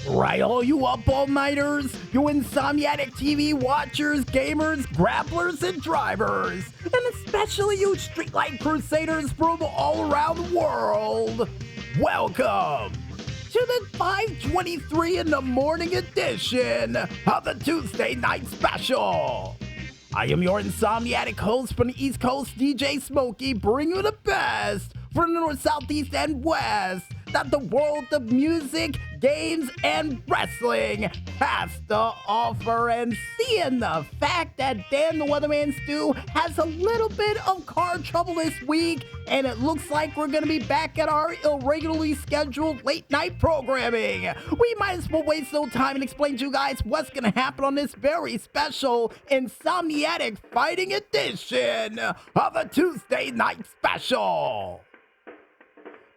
Right, all you up all-nighters, you insomniac TV watchers, gamers, grapplers, and drivers, and especially you streetlight crusaders from all around the world. Welcome to the 5:23 in the morning edition of the Tuesday Night Special. I am your insomniac host from the East Coast, DJ Smokey, bringing you the best from the North, Southeast, and West that the world of music, games, and wrestling has to offer. And seeing the fact that Dan the Weatherman Stu has a little bit of car trouble this week, and it looks like we're going to be back at our irregularly scheduled late night programming, we might as well waste no time and explain to you guys what's going to happen on this very special Insomniatic Fighting edition of the Tuesday Night Special.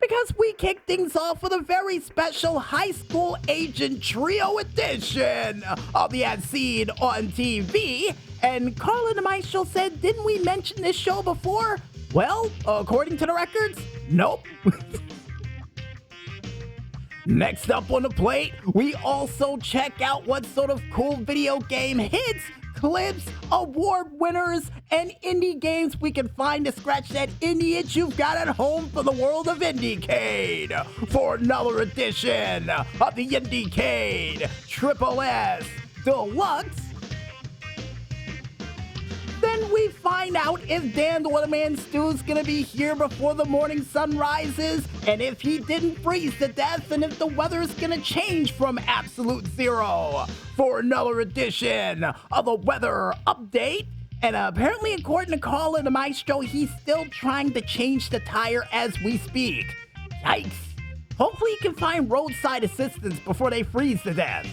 Because we kick things off with a very special high school agent trio edition of the As Seen on TV. And Carlin the Maestro said, didn't we mention this show before? Well, according to the records, nope. Next up on the plate, we also check out what sort of cool video game hits, clips, award winners, and indie games we can find to scratch that indie itch you've got at home for the world of Cade. For another edition of the Cade Triple S Deluxe. Then we find out if Dan the Weatherman Stu's gonna be here before the morning sun rises, and if he didn't freeze to death, and if the weather's gonna change from absolute zero. For another edition of the weather update. And apparently, according to Carlin the Maestro, he's still trying to change the tire as we speak. Yikes. Hopefully he can find roadside assistance before they freeze to death.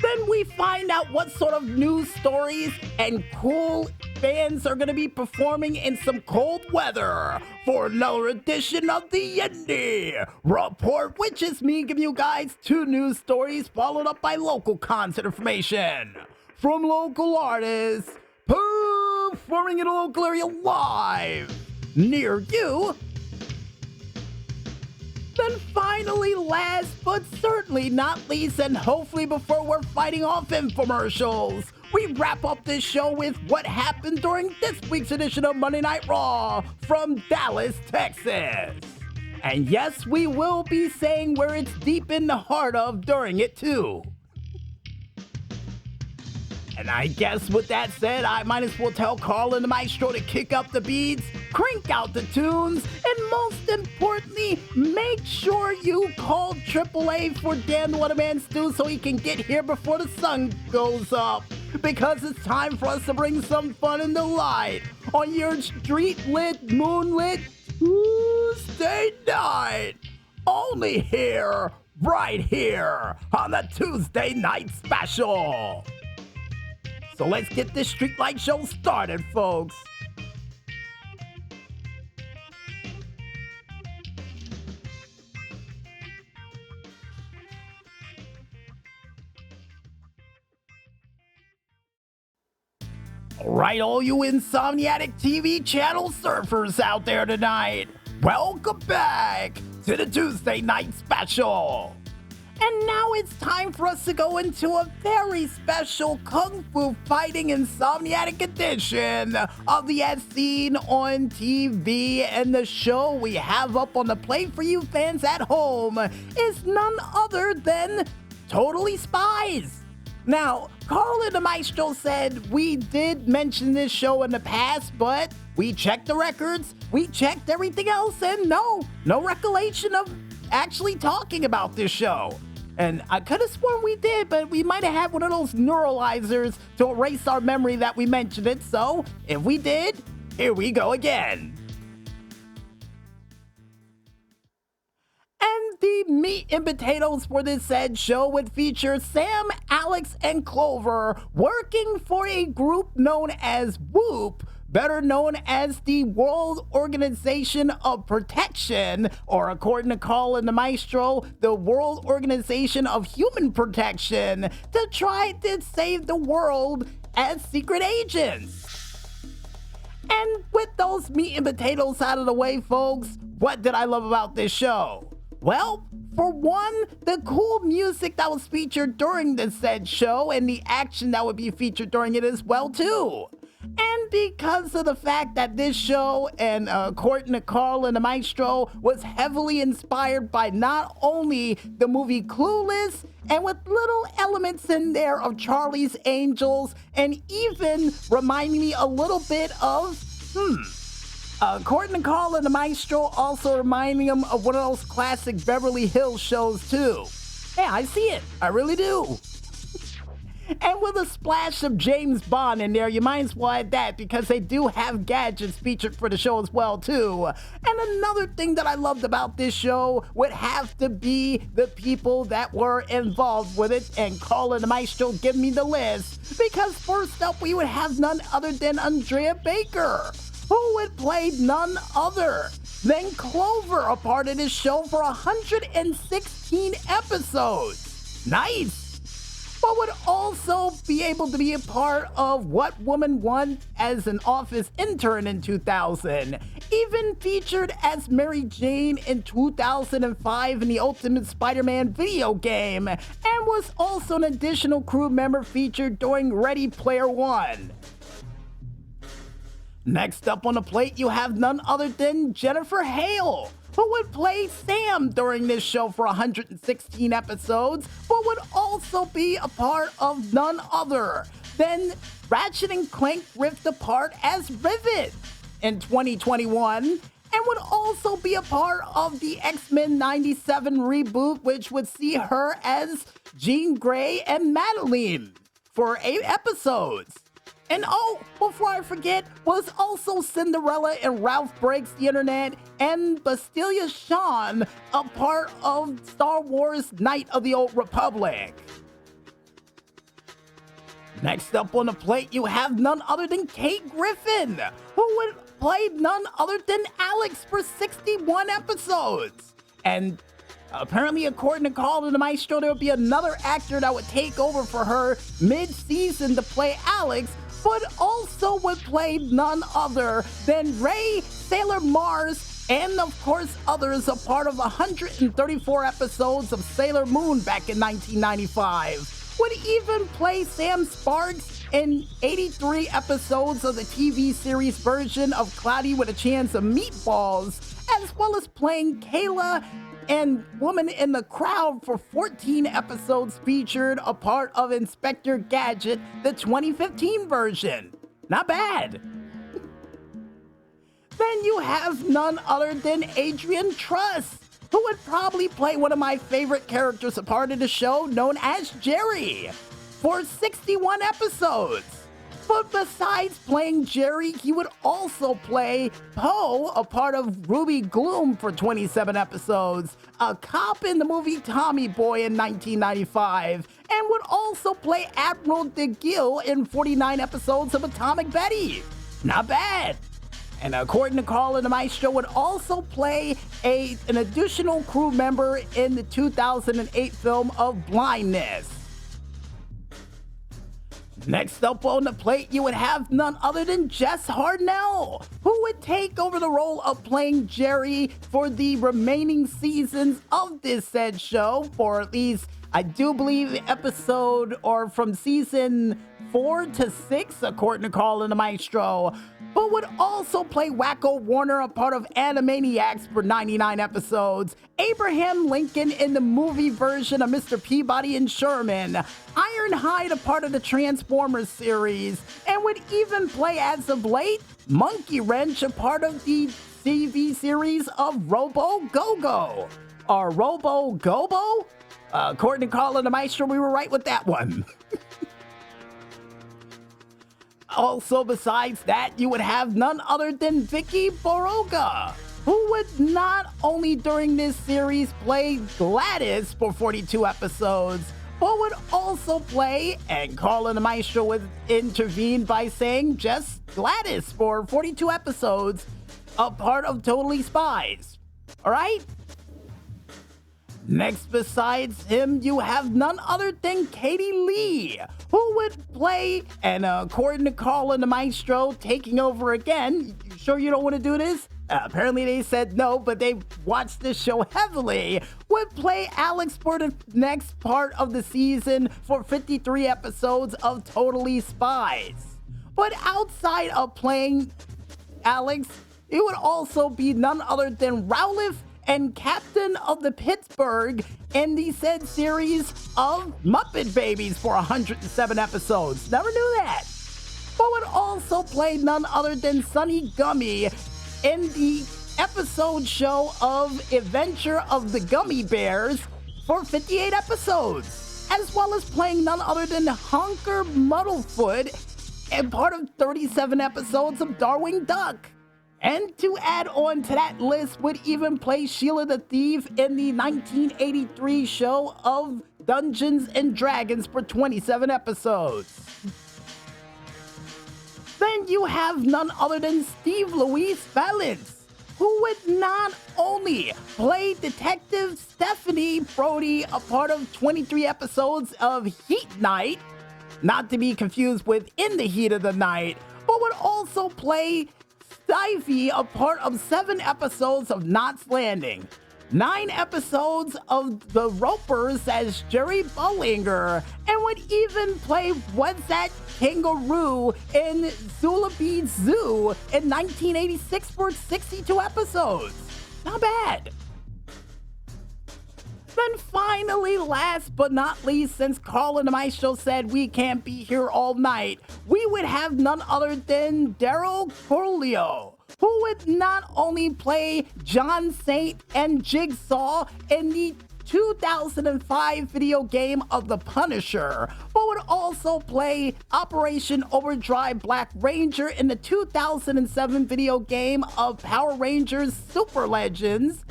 Then we find out what sort of news stories and cool bands are going to be performing in some cold weather for another edition of the Indy Report, which is me giving you guys two news stories followed up by local concert information from local artists performing in a local area live near you. Then finally, last but certainly not least, and hopefully before we're fighting off infomercials, we wrap up this show with what happened during this week's edition of Monday Night Raw from Dallas, Texas. And yes, we will be saying where it's deep in the heart of during it too. And I guess with that said, I might as well tell Carlin the Maestro to kick up the beats, crank out the tunes, and most importantly, make sure you call AAA for Dan the Weatherman Stu so he can get here before the sun goes up. Because it's time for us to bring some fun and delight on your street-lit, moonlit Tuesday night. Only here, right here, on the Tuesday Night Special. So let's get this streetlight show started, folks. All right, all you insomniatic TV channel surfers out there tonight, welcome back to the Tuesday Night Special. And now it's time for us to go into a very special Kung Fu Fighting Insomniatic edition of the As Seen on TV. And the show we have up on the plate for you fans at home is none other than Totally Spies. Now, Carlin the Maestro said we did mention this show in the past, but we checked the records, we checked everything else, and no recollection of actually talking about this show. And I could have sworn we did, but we might have had one of those neuralizers to erase our memory that we mentioned it. So, if we did, here we go again. And the meat and potatoes for this said show would feature Sam, Alex, and Clover working for a group known as WHOOP, better known as the World Organization of Protection, or according to Carlin the Maestro, the World Organization of Human Protection, to try to save the world as secret agents. And with those meat and potatoes out of the way, folks, what did I love about this show? Well, For one, the cool music that was featured during the said show and the action that would be featured during it as well too. And because of the fact that this show, and according to Carl and the Maestro, was heavily inspired by not only the movie Clueless, and with little elements in there of Charlie's Angels, and even reminding me a little bit of, according to Carl and the Maestro, also reminding him of one of those classic Beverly Hills shows too. Yeah, I see it. I really do. And with a splash of James Bond in there, you might as well add that, because they do have gadgets featured for the show as well too. And another thing that I loved about this show would have to be the people that were involved with it, and Carl and the Maestro give me the list, because first up we would have none other than Andrea Baker, who would play none other than Clover, a part of this show for 116 episodes. Nice! But would also be able to be a part of What Woman Want as an office intern in 2000, even featured as Mary Jane in 2005 in the Ultimate Spider-Man video game, and was also an additional crew member featured during Ready Player One. Next up on the plate, you have none other than Jennifer Hale, who would play Sam during this show for 116 episodes, but would also be a part of none other than Ratchet and Clank Rift Apart as Rivet in 2021, and would also be a part of the X-Men 97 reboot, which would see her as Jean Grey and Madeline for 8 episodes. And oh, before I forget, was also Cinderella and Ralph Breaks the Internet, and Bastilia Shawn, a part of Star Wars Knight of the Old Republic. Next up on the plate, you have none other than Kate Griffin, who would play none other than Alex for 61 episodes. And apparently, according to Carl and the Maestro, there would be another actor that would take over for her mid-season to play Alex, but also would play none other than Ray, Sailor Mars, and of course others, a part of 134 episodes of Sailor Moon back in 1995. Would even play Sam Sparks in 83 episodes of the TV series version of Cloudy with a Chance of Meatballs, as well as playing Kayla and Woman in the Crowd for 14 episodes featured, a part of Inspector Gadget, the 2015 version. Not bad. Then you have none other than Adrian Truss, who would probably play one of my favorite characters, a part of the show, known as Jerry, for 61 episodes. But besides playing Jerry, he would also play Poe, a part of Ruby Gloom for 27 episodes, a cop in the movie Tommy Boy in 1995, and would also play Admiral DeGille in 49 episodes of Atomic Betty. Not bad. And according to Carl and the Maestro, would also play an additional crew member in the 2008 film of Blindness. Next up on the plate, you would have none other than Jess Harnell, who would take over the role of playing Jerry for the remaining seasons of this said show, for at least, I do believe, episode, or from season 4 to 6, according to Carl and the Maestro, but would also play Wacko Warner, a part of Animaniacs for 99 episodes, Abraham Lincoln in the movie version of Mr. Peabody and Sherman, Ironhide, a part of the Transformers series, and would even play, as of late, Monkey Wrench, a part of the TV series of Robo Go-Go. Or Robo Gobo? According to Carl and the Maestro, we were right with that one. Also, besides that, you would have none other than Vicky Boroga, who would not only during this series play Gladys for 42 episodes, but would also play, and Carl and the Maestro would intervene by saying just Gladys for 42 episodes, a part of Totally Spies. Alright? Next, besides him, you have none other than Katie Lee, who would play, and according to Carl and the Maestro, taking over again. You sure you don't want to do this? Apparently they said no, but they watched this show heavily, would play Alex for the next part of the season for 53 episodes of Totally Spies. But outside of playing Alex, it would also be none other than Rowlif and captain of the Pittsburgh in the said series of Muppet Babies for 107 episodes. Never knew that. But would also play none other than Sonny Gummy in the episode show of Adventure of the Gummy Bears for 58 episodes, as well as playing none other than Honker Muddlefoot and part of 37 episodes of Darkwing Duck. And to add on to that list would even play Sheila the Thief in the 1983 show of Dungeons and Dragons for 27 episodes. Then you have none other than Steve Louis Valance, who would not only play Detective Stephanie Brody, a part of 23 episodes of Heat Night, not to be confused with In the Heat of the Night, but would also play Stifey, a part of 7 episodes of Knots Landing, 9 episodes of The Ropers as Jerry Bullinger, and would even play What's That Kangaroo in Zula Beats Zoo in 1986 for 62 episodes. Not bad. Then finally, last but not least, since Carl and my show said we can't be here all night, we would have none other than Daryl Corleo, who would not only play John Saint and Jigsaw in the 2005 video game of The Punisher, but would also play Operation Overdrive Black Ranger in the 2007 video game of Power Rangers Super Legends,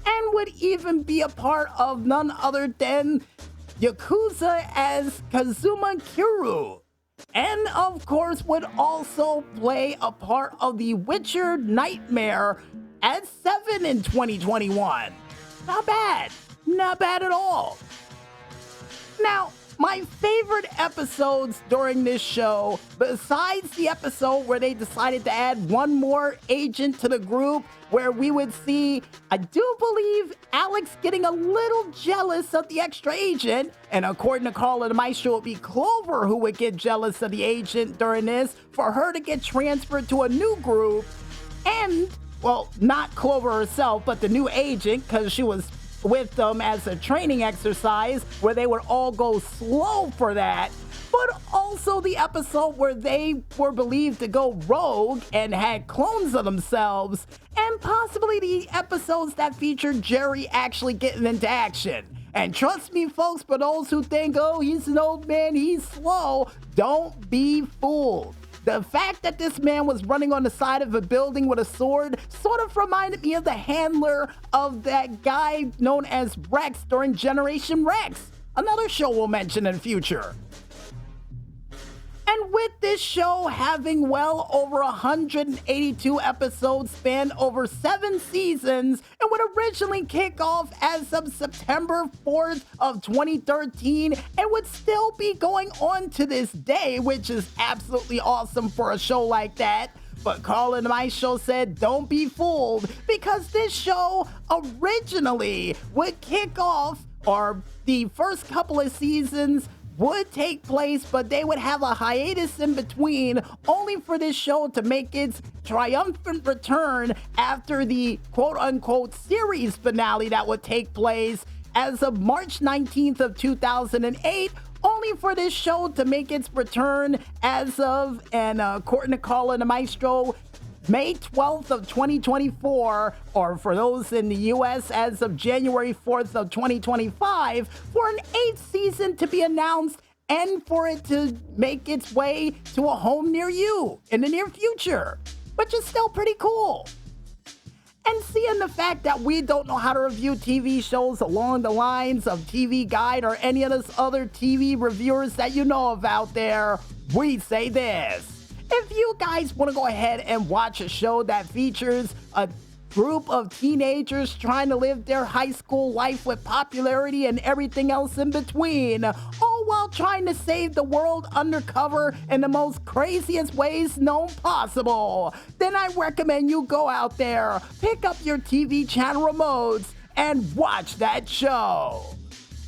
and would even be a part of none other than Yakuza as Kazuma Kiryu. And of course would also play a part of The Witcher Nightmare at 7 in 2021. Not bad. Not bad at all. Now, my favorite episodes during this show, besides the episode where they decided to add one more agent to the group, where we would see, I do believe, Alex getting a little jealous of the extra agent, and according to Carl and Maestro, it would be Clover who would get jealous of the agent during this, for her to get transferred to a new group, and, well, not Clover herself, but the new agent, because she was with them as a training exercise where they would all go slow for that, but also the episode where they were believed to go rogue and had clones of themselves, and possibly the episodes that featured Jerry actually getting into action. And trust me, folks, for those who think, oh, he's an old man, he's slow, don't be fooled. The fact that this man was running on the side of a building with a sword sort of reminded me of the handler of that guy known as Rex during Generation Rex, another show we'll mention in the future. And with this show having well over 182 episodes spanned over 7 seasons, it would originally kick off as of September 4th of 2013 and would still be going on to this day, which is absolutely awesome for a show like that. But Carl and my show said, don't be fooled, because this show originally would kick off, or the first couple of seasons would take place, but they would have a hiatus in between, only for this show to make its triumphant return after the quote-unquote series finale that would take place as of March 19th of 2008, only for this show to make its return as of, and according to Carl and the Maestro, May 12th of 2024, or for those in the US, as of January 4th of 2025, for an 8th season to be announced and for it to make its way to a home near you in the near future, which is still pretty cool. And seeing the fact that we don't know how to review TV shows along the lines of TV Guide or any of those other TV reviewers that you know of out there, we say this. If you guys want to go ahead and watch a show that features a group of teenagers trying to live their high school life with popularity and everything else in between, all all while trying to save the world undercover in the most craziest ways known possible, then I recommend you go out there, pick up your TV channel remotes, and watch that show.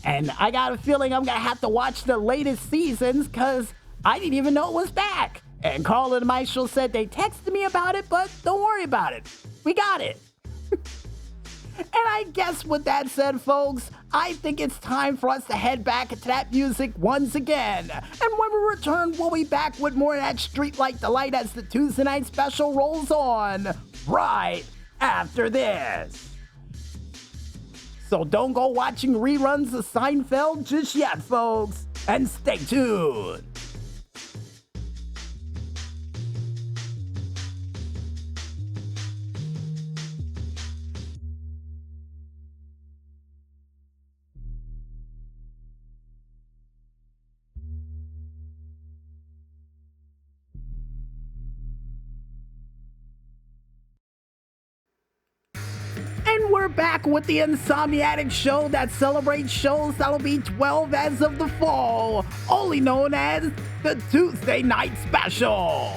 And I got a feeling I'm gonna have to watch the latest seasons because I didn't even know it was back. And Carl and Maestro said they texted me about it, but don't worry about it. We got it. And I guess with that said, folks, I think it's time for us to head back into that music once again. And when we return, we'll be back with more of that streetlight delight as the Tuesday Night Special rolls on right after this. So don't go watching reruns of Seinfeld just yet, folks, and stay tuned. We're back with the Insomniatic show that celebrates shows that'll be 12 as of the fall, only known as the Tuesday Night Special.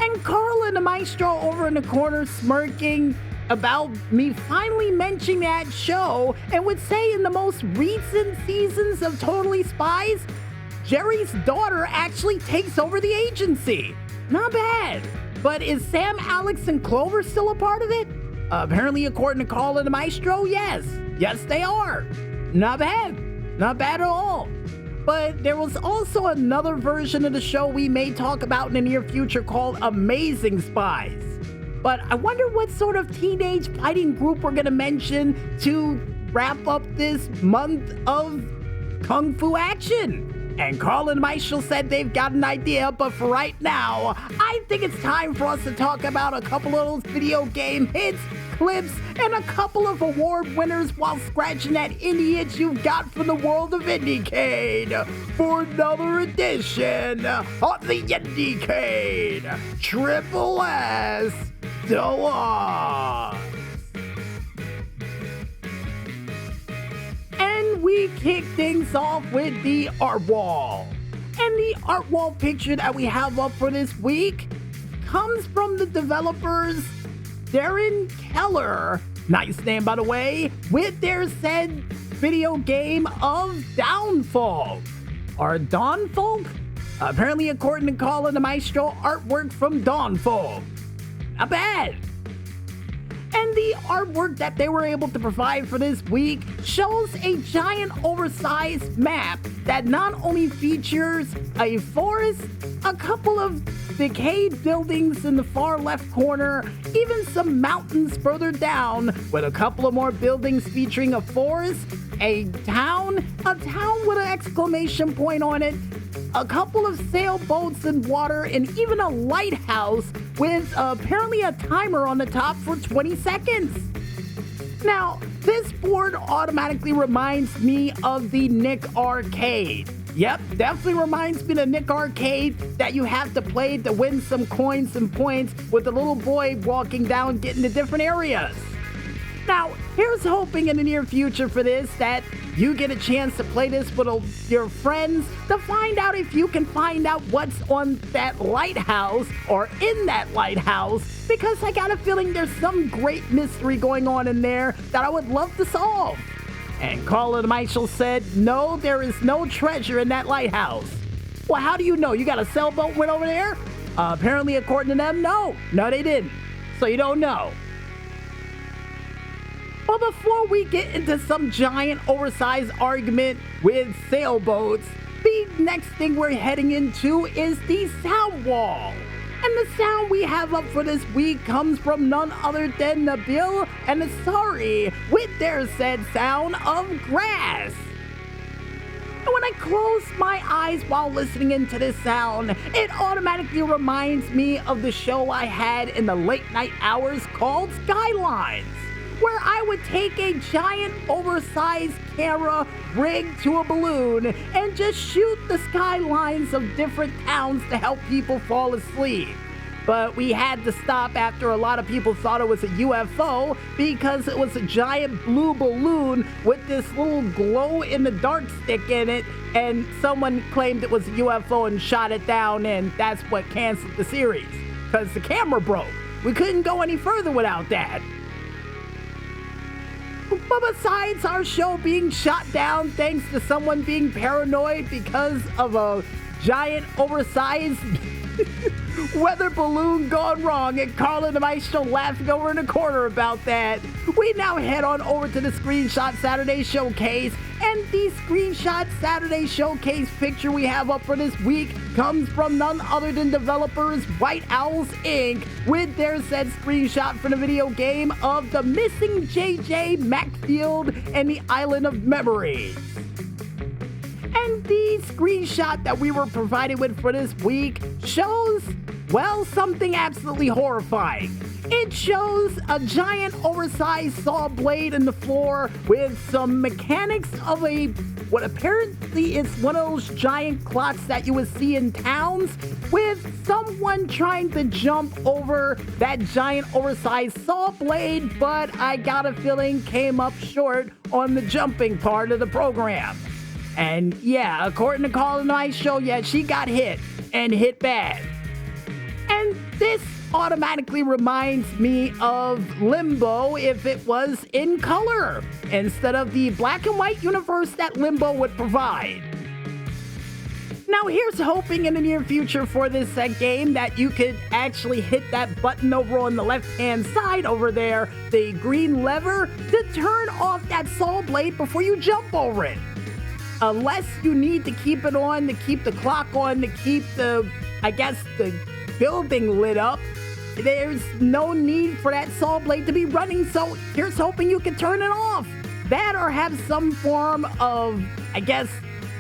And Carl and the Maestro over in the corner smirking about me finally mentioning that show and would say in the most recent seasons of Totally Spies, Jerry's daughter actually takes over the agency. Not bad. But is Sam, Alex, and Clover still a part of it? Apparently, according to Carl and the Maestro, yes. Yes, they are. Not bad. Not bad at all. But there was also another version of the show we may talk about in the near future called Amazing Spies. But I wonder what sort of teenage fighting group we're going to mention to wrap up this month of Kung Fu action. And Carl and Maestro said they've got an idea, but for right now, I think it's time for us to talk about a couple of those video game hits, clips, and a couple of award winners while scratching that indie itch you've got from the world of Indycade for another edition of the Indycade Triple S Deluxe. And we kick things off with the art wall. And the art wall picture that we have up for this week comes from the developers Darren Keller, nice name by the way, with their said video game of Downfall. Or Dawnfolk? Apparently, according to Carl and the Maestro, artwork from Dawnfolk. Not bad. And the artwork that they were able to provide for this week shows a giant oversized map that not only features a forest, a couple of decayed buildings in the far left corner, even some mountains further down, with a couple of more buildings featuring a forest, a town with an exclamation point on it, a couple of sailboats in water, and even a lighthouse with apparently a timer on the top for 20 seconds. Now, this board automatically reminds me of the Nick Arcade. Yep, definitely reminds me of the Nick Arcade that you have to play to win some coins and points with the little boy walking down getting to different areas. Now, here's hoping in the near future for this that you get a chance to play this with your friends to find out if you can find out what's on that lighthouse or in that lighthouse, because I got a feeling there's some great mystery going on in there that I would love to solve. And Carl and Michael said, no, there is no treasure in that lighthouse. Well, how do you know? You got a sailboat went over there? Apparently, according to them, no. No, they didn't. So you don't know. But before we get into some giant oversized argument with sailboats, the next thing we're heading into is the sound wall. And the sound we have up for this week comes from none other than Nabil and Asari with their said sound of grass. And when I close my eyes while listening into this sound, it automatically reminds me of the show I had in the late night hours called Skylines, where I would take a giant oversized camera rigged to a balloon and just shoot the skylines of different towns to help people fall asleep. but we had to stop after a lot of people thought it was a UFO because it was a giant blue balloon with this little glow-in-the-dark stick in it, and someone claimed it was a UFO and shot it down, and that's what canceled the series, because the camera broke. We couldn't go any further without that. But besides our show being shot down thanks to someone being paranoid because of a giant oversized weather balloon gone wrong and Carl and the Maestro laughing over in a corner about that, we now head on over to the Screenshot Saturday Showcase. And the Screenshot Saturday Showcase picture we have up for this week comes from none other than developers White Owls Inc. with their said screenshot for the video game of the missing JJ Maxfield and the Island of Memories. And the screenshot that we were provided with for this week shows, well, something absolutely horrifying. It shows a giant oversized saw blade in the floor with some mechanics of what apparently is one of those giant clocks that you would see in towns, with someone trying to jump over that giant oversized saw blade, but I got a feeling came up short on the jumping part of the program. And yeah, according to Carl and I's show, yeah, she got hit, and hit bad. And this automatically reminds me of Limbo if it was in color, instead of the black and white universe that Limbo would provide. Now here's hoping in the near future for this game that you could actually hit that button over on the left-hand side over there, the green lever, to turn off that saw blade before you jump over it. Unless you need to keep it on, to keep the clock on, to keep the building lit up, there's no need for that saw blade to be running, so here's hoping you can turn it off. That or have some form of,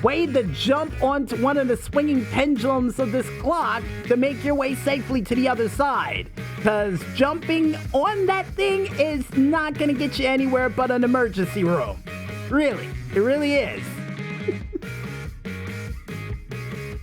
way to jump onto one of the swinging pendulums of this clock to make your way safely to the other side. Because jumping on that thing is not going to get you anywhere but an emergency room. Really, it really is.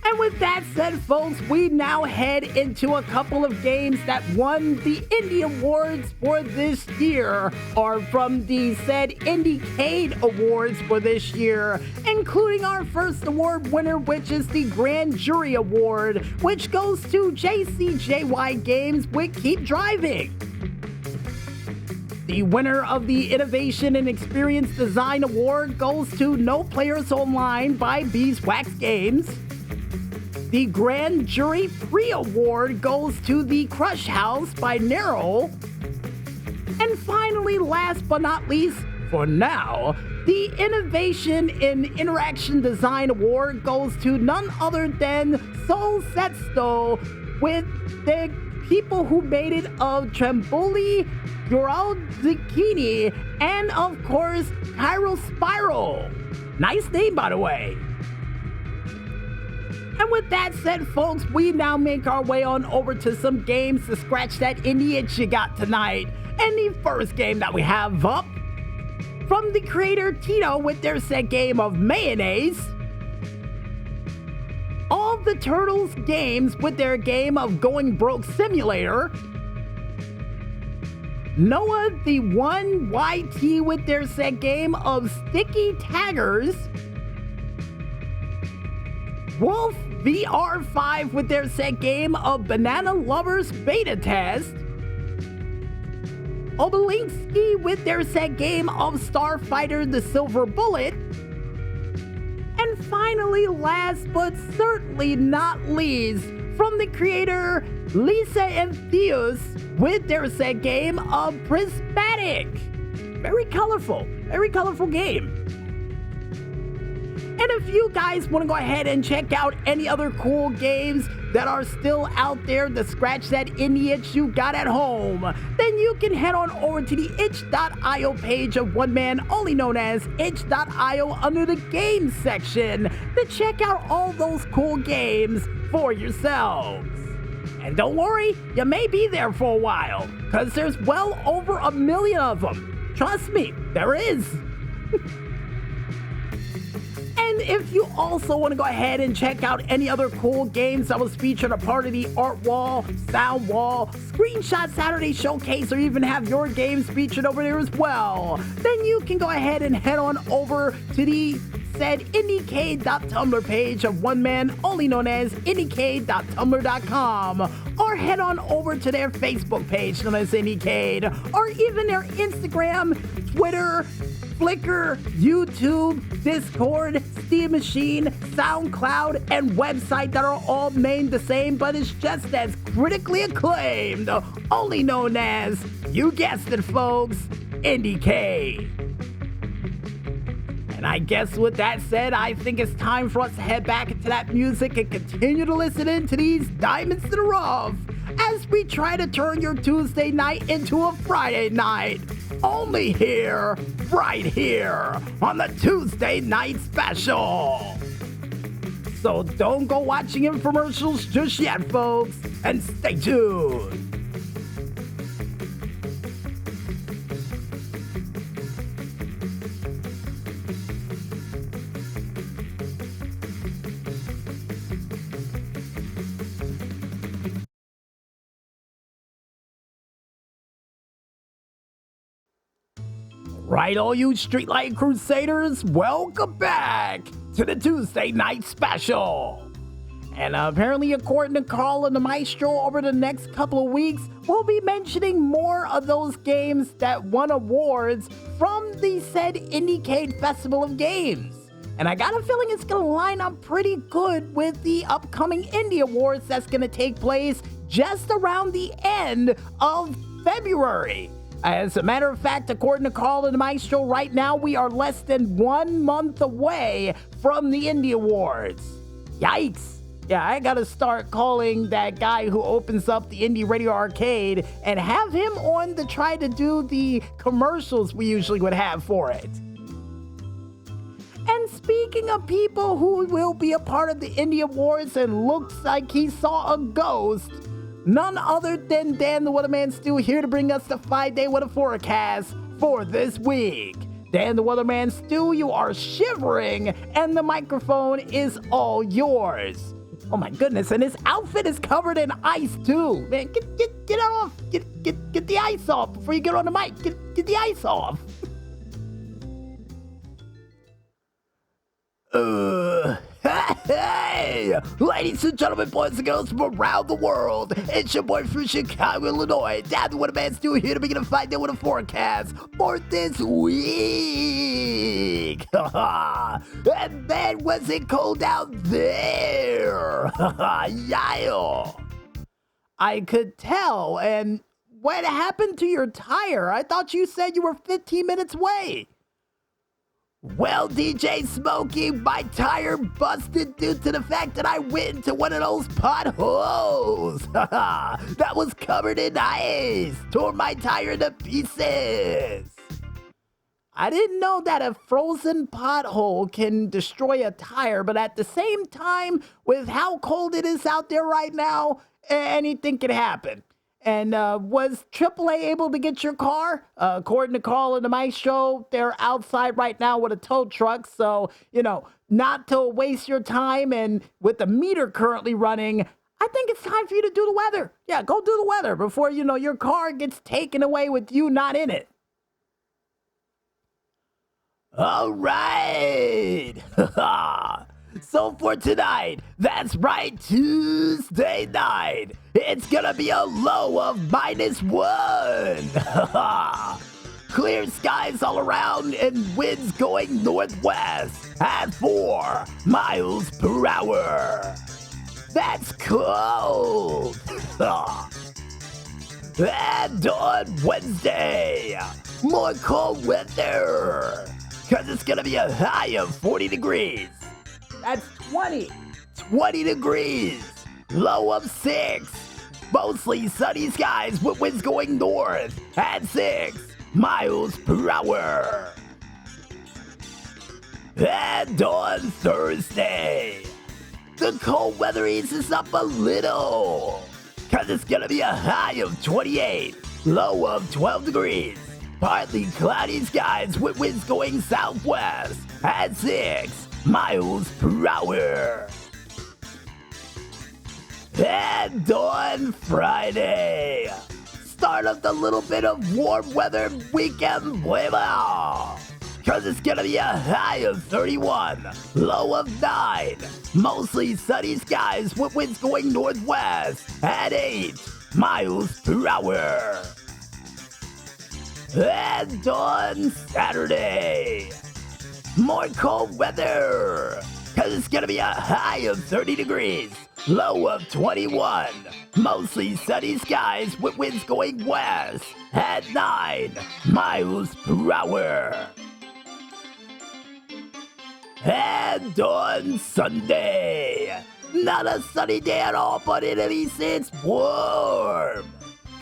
And with that said, folks, we now head into a couple of games that won the Indy Awards for this year, or from the said Indy Cade Awards for this year, including our first award winner, which is the Grand Jury Award, which goes to JCJY Games with Keep Driving. The winner of the Innovation and Experience Design Award goes to No Players Online by Beeswax Games. The Grand Jury Pre-Award goes to The Crush House by Nero. And finally, last but not least, for now, the Innovation in Interaction Design Award goes to none other than Sol Setsto, with the people who made it of Tremboli, Ural Zucchini, and of course, Chiral Spiral. Nice name, by the way. And with that said, folks, we now make our way on over to some games to scratch that indie itch you got tonight. And the first game that we have up, from the creator Tito with their set game of Mayonnaise, All the Turtles Games with their game of Going Broke Simulator, Noah the 1YT with their set game of Sticky Taggers, Wolf VR5 with their set game of Banana Lovers Beta Test, Obelinsky with their set game of Starfighter the Silver Bullet, and finally, last but certainly not least, from the creator Lisa and Theus with their set game of Prismatic. Very colorful game. And if you guys want to go ahead and check out any other cool games that are still out there to scratch that indie itch you got at home, then you can head on over to the itch.io page of one man only known as itch.io under the games section to check out all those cool games for yourselves. And don't worry, you may be there for a while, because there's well over 1 million of them. Trust me, there is. And And if you also want to go ahead and check out any other cool games that was featured a part of the Art Wall, Sound Wall, Screenshot Saturday Showcase, or even have your games featured over there as well, then you can go ahead and head on over to the said IndyCade.tumblr page of one man only known as IndyCade.tumblr.com, or head on over to their Facebook page known as IndyCade, or even their Instagram, Twitter, Flickr, YouTube, Discord, Steam Machine, SoundCloud, and website that are all named the same, but it's just as critically acclaimed, only known as, you guessed it folks, IndyCade. And I guess with that said, I think it's time for us to head back into that music and continue to listen into these diamonds in the rough as we try to turn your Tuesday night into a Friday night. Only here, right here, on the Tuesday Night Special. So don't go watching infomercials just yet, folks, and stay tuned. Right, all you Streetlight Crusaders, welcome back to the Tuesday Night Special. And apparently, according to Carl and the Maestro, over the next couple of weeks, we'll be mentioning more of those games that won awards from the said Indiecade Festival of Games. And I got a feeling it's going to line up pretty good with the upcoming Indie Awards that's going to take place just around the end of February. As a matter of fact, according to Carl and the Maestro, right now we are less than 1 month away from the Indie Awards. Yikes. Yeah, I gotta start calling that guy who opens up the Indie Radio Arcade and have him on to try to do the commercials we usually would have for it. And speaking of people who will be a part of the Indie Awards and looks like he saw a ghost, none other than Dan the Weatherman Stu here to bring us the 5-day weather forecast for this week. Dan the Weatherman Stu, you are shivering and the microphone is all yours. Oh my goodness, and his outfit is covered in ice too. Man, get off. Get the ice off before you get on the mic. Get the ice off. Hey, ladies and gentlemen, boys and girls from around the world, it's your boy from Chicago, Illinois, Dan the Weatherman Stu here to begin a 5-day weather forecast for this week. And man, was it cold out there. Yeah. I could tell. And what happened to your tire? I thought you said you were 15 minutes away. Well, DJ Smokey, my tire busted due to the fact that I went into one of those potholes that was covered in ice. Tore my tire to pieces. I didn't know that a frozen pothole can destroy a tire, but at the same time, with how cold it is out there right now, anything can happen. And was AAA able to get your car? According to Carl and the Maestro, they're outside right now with a tow truck. So, not to waste your time, and with the meter currently running, I think it's time for you to do the weather. Yeah, go do the weather before, your car gets taken away with you not in it. All right. So for tonight, that's right, Tuesday night, it's gonna be a low of -1. Clear skies all around and winds going northwest at 4 miles per hour. That's cold. And on Wednesday, more cold weather, because it's gonna be a high of 40 degrees. That's 20 degrees. Low of 6. Mostly sunny skies with winds going north at 6 miles per hour. And on Thursday, the cold weather eases up a little, because it's going to be a high of 28, low of 12 degrees. Partly cloudy skies with winds going southwest at 6 miles per hour. And on Friday, start of the little bit of warm weather weekend blah, cause it's gonna be a high of 31, low of 9, mostly sunny skies with winds going northwest at 8 miles per hour. And on Saturday, more cold weather, cause it's gonna be a high of 30 degrees, low of 21, mostly sunny skies with winds going west at 9 miles per hour. And on Sunday, not a sunny day at all, but at least it's warm,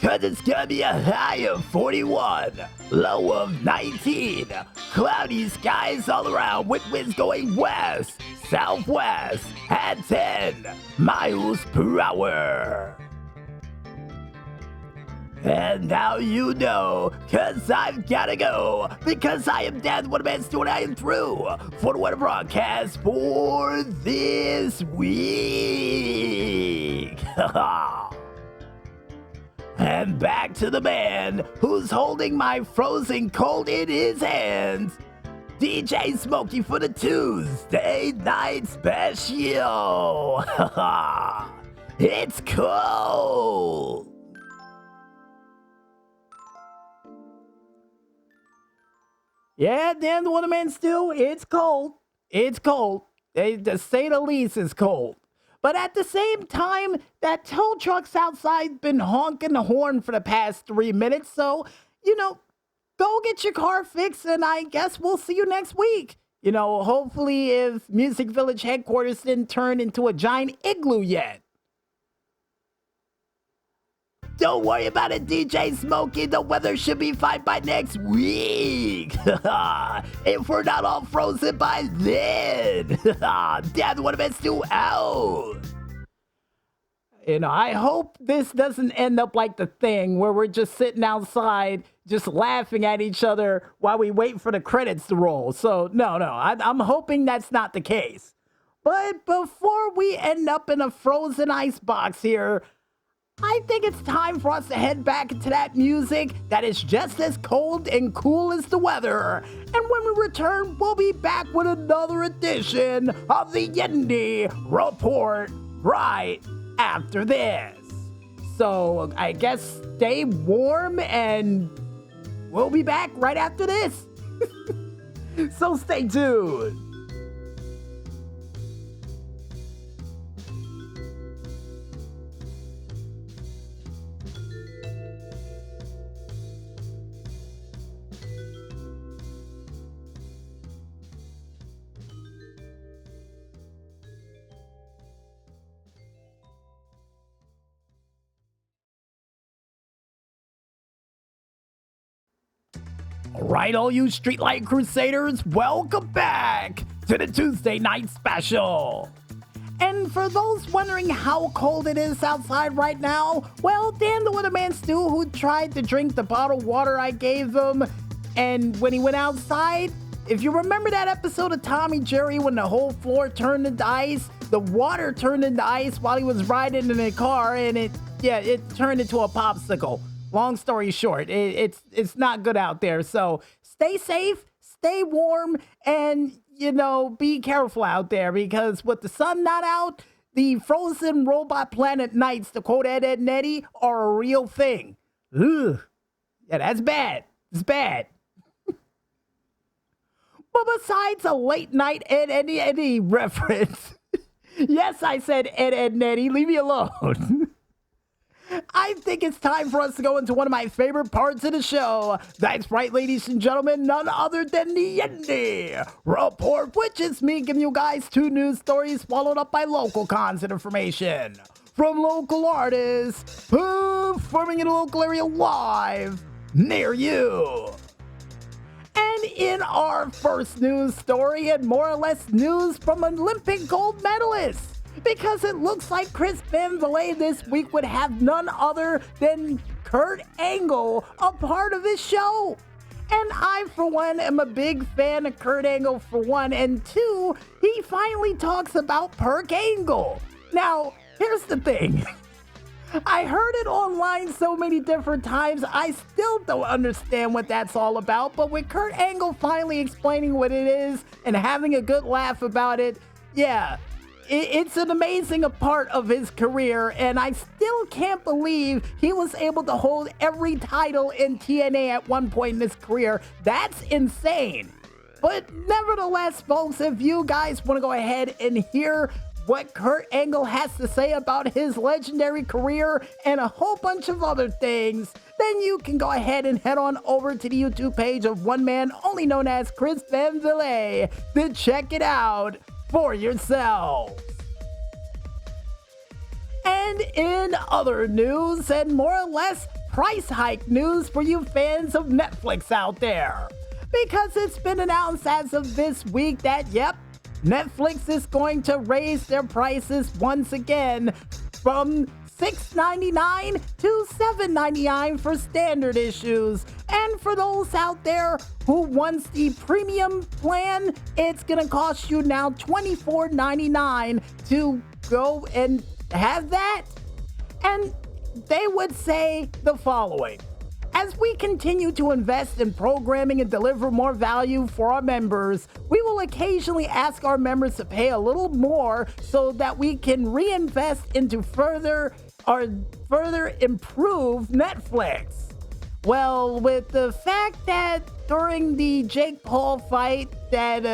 cause it's gonna be a high of 41, low of 19, cloudy skies all around with winds going west, southwest at 10 miles per hour. And now you know, cause I've gotta go, because I am Dan, what a man doing, I am through for the weather broadcast for this week. And back to the man who's holding my frozen cold in his hands, DJ Smokey for the Tuesday Night Special. It's cold. Yeah, Dan the Weatherman still, it's cold. It's cold. To say the least, it's cold. But at the same time, that tow truck's outside been honking the horn for the past 3 minutes. So, go get your car fixed, and I guess we'll see you next week. Hopefully if Music Village headquarters didn't turn into a giant igloo yet. Don't worry about it, DJ Smokey. The weather should be fine by next week. If we're not all frozen by then. Dad, what am I still out? I hope this doesn't end up like The Thing, where we're just sitting outside, just laughing at each other while we wait for the credits to roll. So, no, I'm hoping that's not the case. But before we end up in a frozen ice box here, I think it's time for us to head back into that music that is just as cold and cool as the weather. And when we return, we'll be back with another edition of the Indy Report right after this. So I guess stay warm and we'll be back right after this. So stay tuned. Alright, all you Streetlight Crusaders, welcome back to the Tuesday Night Special. And for those wondering how cold it is outside right now, well, Dan the Weatherman Stu, who tried to drink the bottled water I gave him, and when he went outside, if you remember that episode of Tommy Jerry when the whole floor turned into ice, the water turned into ice while he was riding in a car, and it turned into a popsicle. Long story short, it's not good out there. So stay safe, stay warm, and, be careful out there, because with the sun not out, the frozen robot planet nights, to quote Ed, Edd, and Eddy, are a real thing. Ugh. Yeah, that's bad. It's bad. But besides a late night Ed, Edd, and Eddy reference, yes, I said Ed, Edd, and Eddy, leave me alone. I think it's time for us to go into one of my favorite parts of the show. That's right, ladies and gentlemen, none other than the Indy Report, which is me giving you guys 2 news stories followed up by local concert information from local artists performing in a local area live near you. And in our first news story, and more or less news from an Olympic gold medalist, because it looks like Chris Van Vliet this week would have none other than Kurt Angle a part of his show. And I, for one, am a big fan of Kurt Angle, for one, and two, he finally talks about Perk Angle. Now, here's the thing. I heard it online so many different times, I still don't understand what that's all about, but with Kurt Angle finally explaining what it is and having a good laugh about it, yeah, it's an amazing part of his career, and I still can't believe he was able to hold every title in TNA at one point in his career. That's insane. But nevertheless, folks, if you guys want to go ahead and hear what Kurt Angle has to say about his legendary career and a whole bunch of other things, then you can go ahead and head on over to the YouTube page of one man only known as Chris Van Villay to check it out for yourselves. And in other news, and more or less price hike news for you fans of Netflix out there, because it's been announced as of this week that, yep, Netflix is going to raise their prices once again from $6.99 to $7.99 for standard issues. And for those out there who wants the premium plan, it's going to cost you now $24.99 to go and have that. And they would say the following: as we continue to invest in programming and deliver more value for our members, we will occasionally ask our members to pay a little more so that we can reinvest into further improve Netflix. Well, with the fact that during the Jake Paul fight that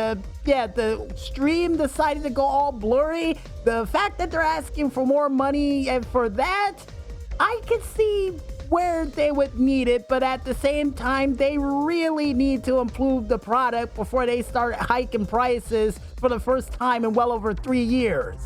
the stream decided to go all blurry, the fact that they're asking for more money and for that, I could see where they would need it, but at the same time, they really need to improve the product before they start hiking prices for the first time in well over 3 years.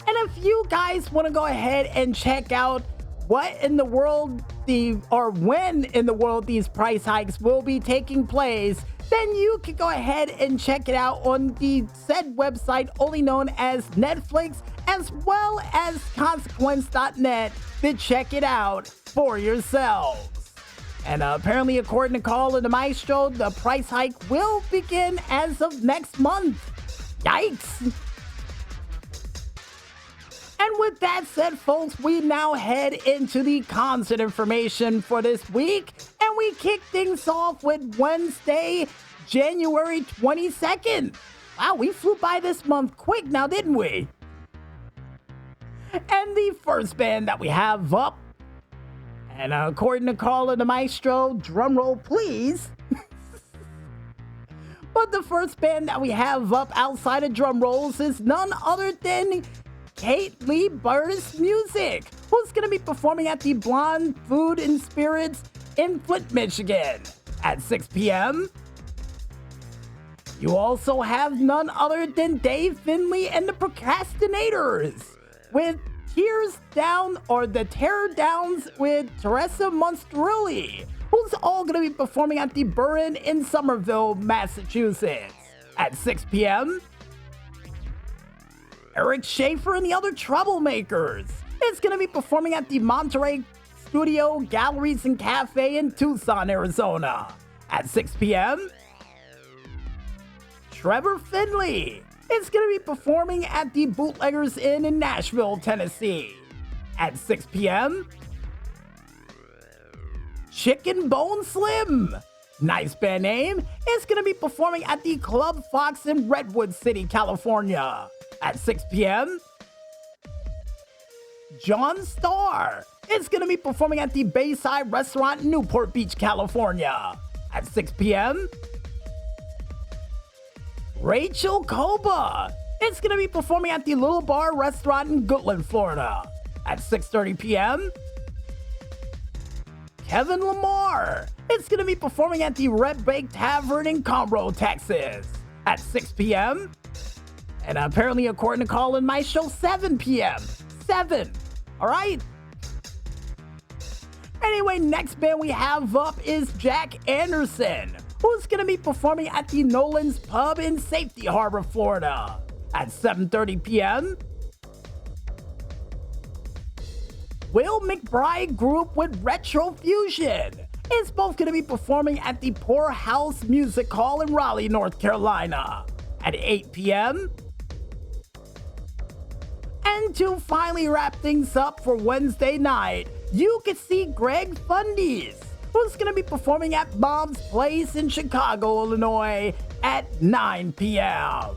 And if you guys want to go ahead and check out what in the world when in the world these price hikes will be taking place, then you can go ahead and check it out on the said website only known as Netflix, as well as consequence.net to check it out for yourselves. And apparently, according to Carl and the Maestro, the price hike will begin as of next month. Yikes! And with that said, folks, we now head into the concert information for this week, and we kick things off with Wednesday, January 22nd. Wow, we flew by this month quick now, didn't we? And the first band that we have up, and according to Carl and the Maestro, drum roll please. But the first band that we have up outside of drum rolls is none other than Cade Lee Burtis Music, who's going to be performing at the Blonde Food and Spirits in Flint, Michigan at 6 p.m. You also have none other than Dave Finley and the Procrastinators with the Tear Downs with Teresa Monstrilli, who's all going to be performing at the Burren in Somerville, Massachusetts at 6 p.m. Eric Schaefer and the Other Troublemakers is going to be performing at the Monterey Studio Galleries and Cafe in Tucson, Arizona at 6 p.m. Trevor Finley is going to be performing at the Bootleggers Inn in Nashville, Tennessee at 6 p.m. Chicken Bone Slim, nice band name, is going to be performing at the Club Fox in Redwood City, California at 6 p.m. John Starr is going to be performing at the Bayside Restaurant in Newport Beach, California at 6 p.m. Rachel Koba is going to be performing at the Little Bar Restaurant in Goodland, Florida at 6:30 p.m. Kevin Lamar is going to be performing at the Red Bake Tavern in Conroe, Texas at 6 p.m. And apparently, according to Colin, my show, 7 p.m. 7. All right? Anyway, next band we have up is Jack Anderson, who's going to be performing at the Nolan's Pub in Safety Harbor, Florida at 7:30 p.m. Will McBride Group with Retro Fusion is both going to be performing at the Poorhouse Music Hall in Raleigh, North Carolina at 8 p.m. And to finally wrap things up for Wednesday night, you can see Greg Fundies, who's going to be performing at Bob's Place in Chicago, Illinois at 9 p.m.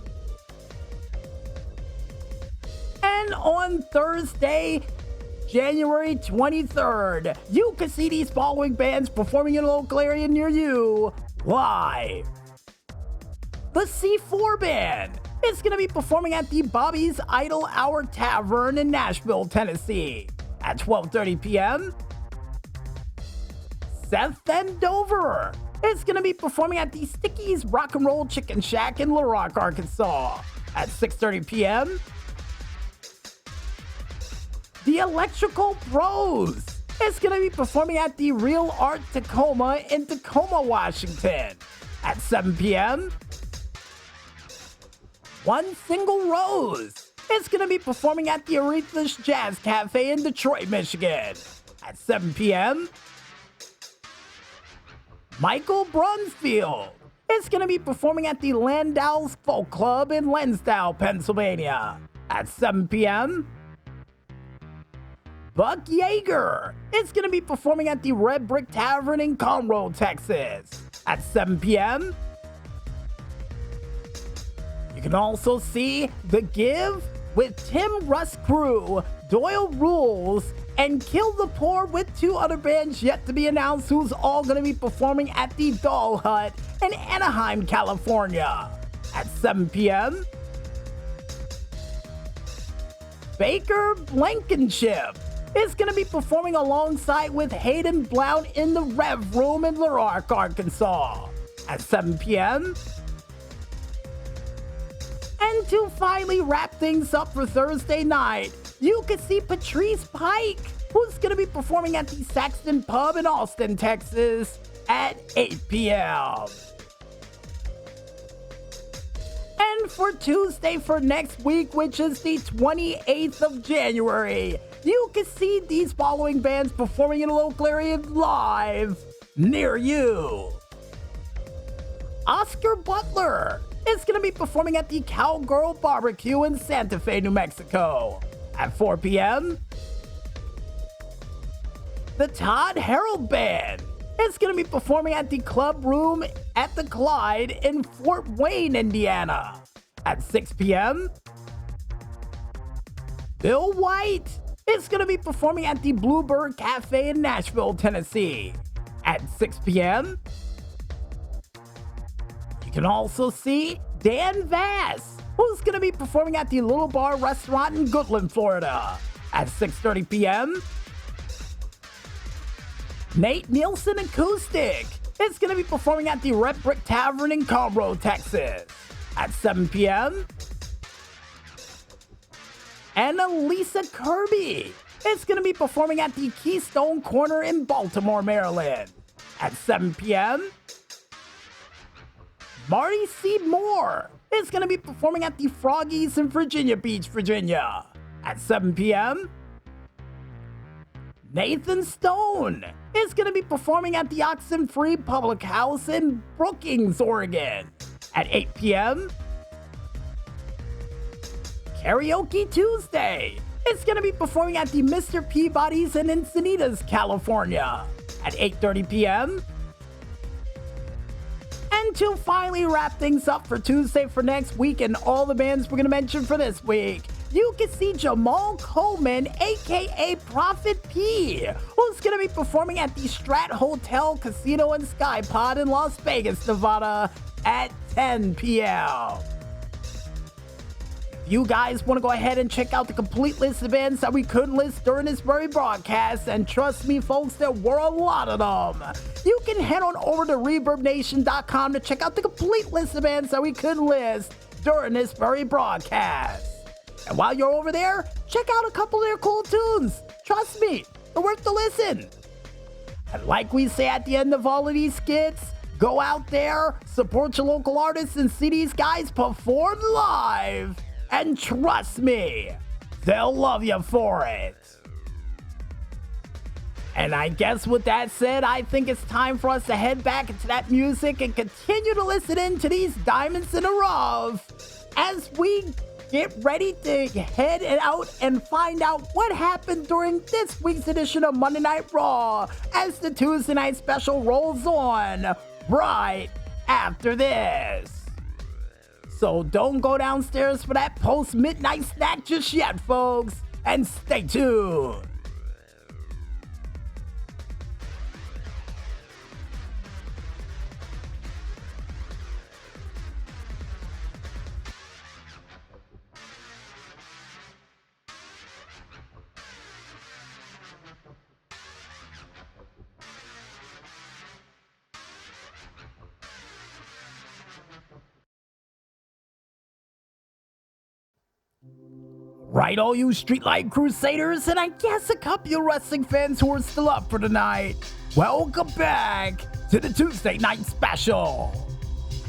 And on Thursday, January 23rd, you can see these following bands performing in a local area near you live. The C4 Band is going to be performing at the Bobby's Idle Hour Tavern in Nashville, Tennessee at 12:30 p.m. Seth Andover is going to be performing at the Sticky's Rock and Roll Chicken Shack in Little Rock, Arkansas at 6:30 p.m. The Electrical Pros is going to be performing at the Real Art Tacoma in Tacoma, Washington at 7 p.m. One Single Rose is going to be performing at the Aretha's Jazz Cafe in Detroit, Michigan at 7 p.m. Michael Brunfield is going to be performing at the Landau's Folk Club in Lansdale, Pennsylvania at 7 p.m. Buck Yeager is going to be performing at the Red Brick Tavern in Conroe, Texas at 7 p.m. You can also see The Give with Tim Russ Crew, Doyle Rules, and Kill the Poor with two other bands yet to be announced who's all going to be performing at the Doll Hut in Anaheim, California at 7 p.m. Baker Blankenship is going to be performing alongside with Hayden Blount in the Rev Room in Little Rock, Arkansas at 7 p.m. And to finally wrap things up for Thursday night, you can see Patrice Pike, who's going to be performing at the Saxton Pub in Austin, Texas at 8 p.m. And for Tuesday for next week, which is the 28th of January, you can see these following bands performing in a local area live near you. Oscar Butler is going to be performing at the Cowgirl Barbecue in Santa Fe, New Mexico at 4 p.m. The Todd Harold Band is going to be performing at the Club Room at the Clyde in Fort Wayne, Indiana at 6 p.m. Bill White is going to be performing at the Bluebird Cafe in Nashville, Tennessee at 6 p.m. You can also see Dan Vass, who's going to be performing at the Little Bar Restaurant in Goodland, Florida at 6:30 p.m. Nate Nielsen Acoustic is going to be performing at the Red Brick Tavern in Conroe, Texas at 7 p.m. And Elisa Kirby is going to be performing at the Keystone Corner in Baltimore, Maryland at 7 p.m. Marty C. Moore is going to be performing at the Froggies in Virginia Beach, Virginia at 7 p.m. Nathan Stone is going to be performing at the Oxenfree Public House in Brookings, Oregon at 8 p.m. Karaoke Tuesday is going to be performing at the Mr. Peabody's in Encinitas, California at 8:30 p.m. And to finally wrap things up for Tuesday for next week and all the bands we're going to mention for this week, you can see Jamal Coleman, aka Prophet P, who's going to be performing at the Strat Hotel, Casino, and Sky Pod in Las Vegas, Nevada at 10 p.m. You guys want to go ahead and check out the complete list of bands that we couldn't list during this very broadcast, and trust me folks, there were a lot of them. You can head on over to ReverbNation.com to check out the complete list of bands that we couldn't list during this very broadcast. And while you're over there, check out a couple of their cool tunes. Trust me, they're worth the listen. And like we say at the end of all of these skits, go out there, support your local artists, and see these guys perform live. And trust me, they'll love you for it. And I guess with that said, I think it's time for us to head back into that music and continue to listen in to these diamonds in the rough as we get ready to head out and find out what happened during this week's edition of Monday Night Raw as the Tuesday Night Special rolls on right after this. So don't go downstairs for that post-midnight snack just yet, folks, and stay tuned. Right, all you Streetlight Crusaders, and I guess a couple of wrestling fans who are still up for tonight. Welcome back to the Tuesday Night Special.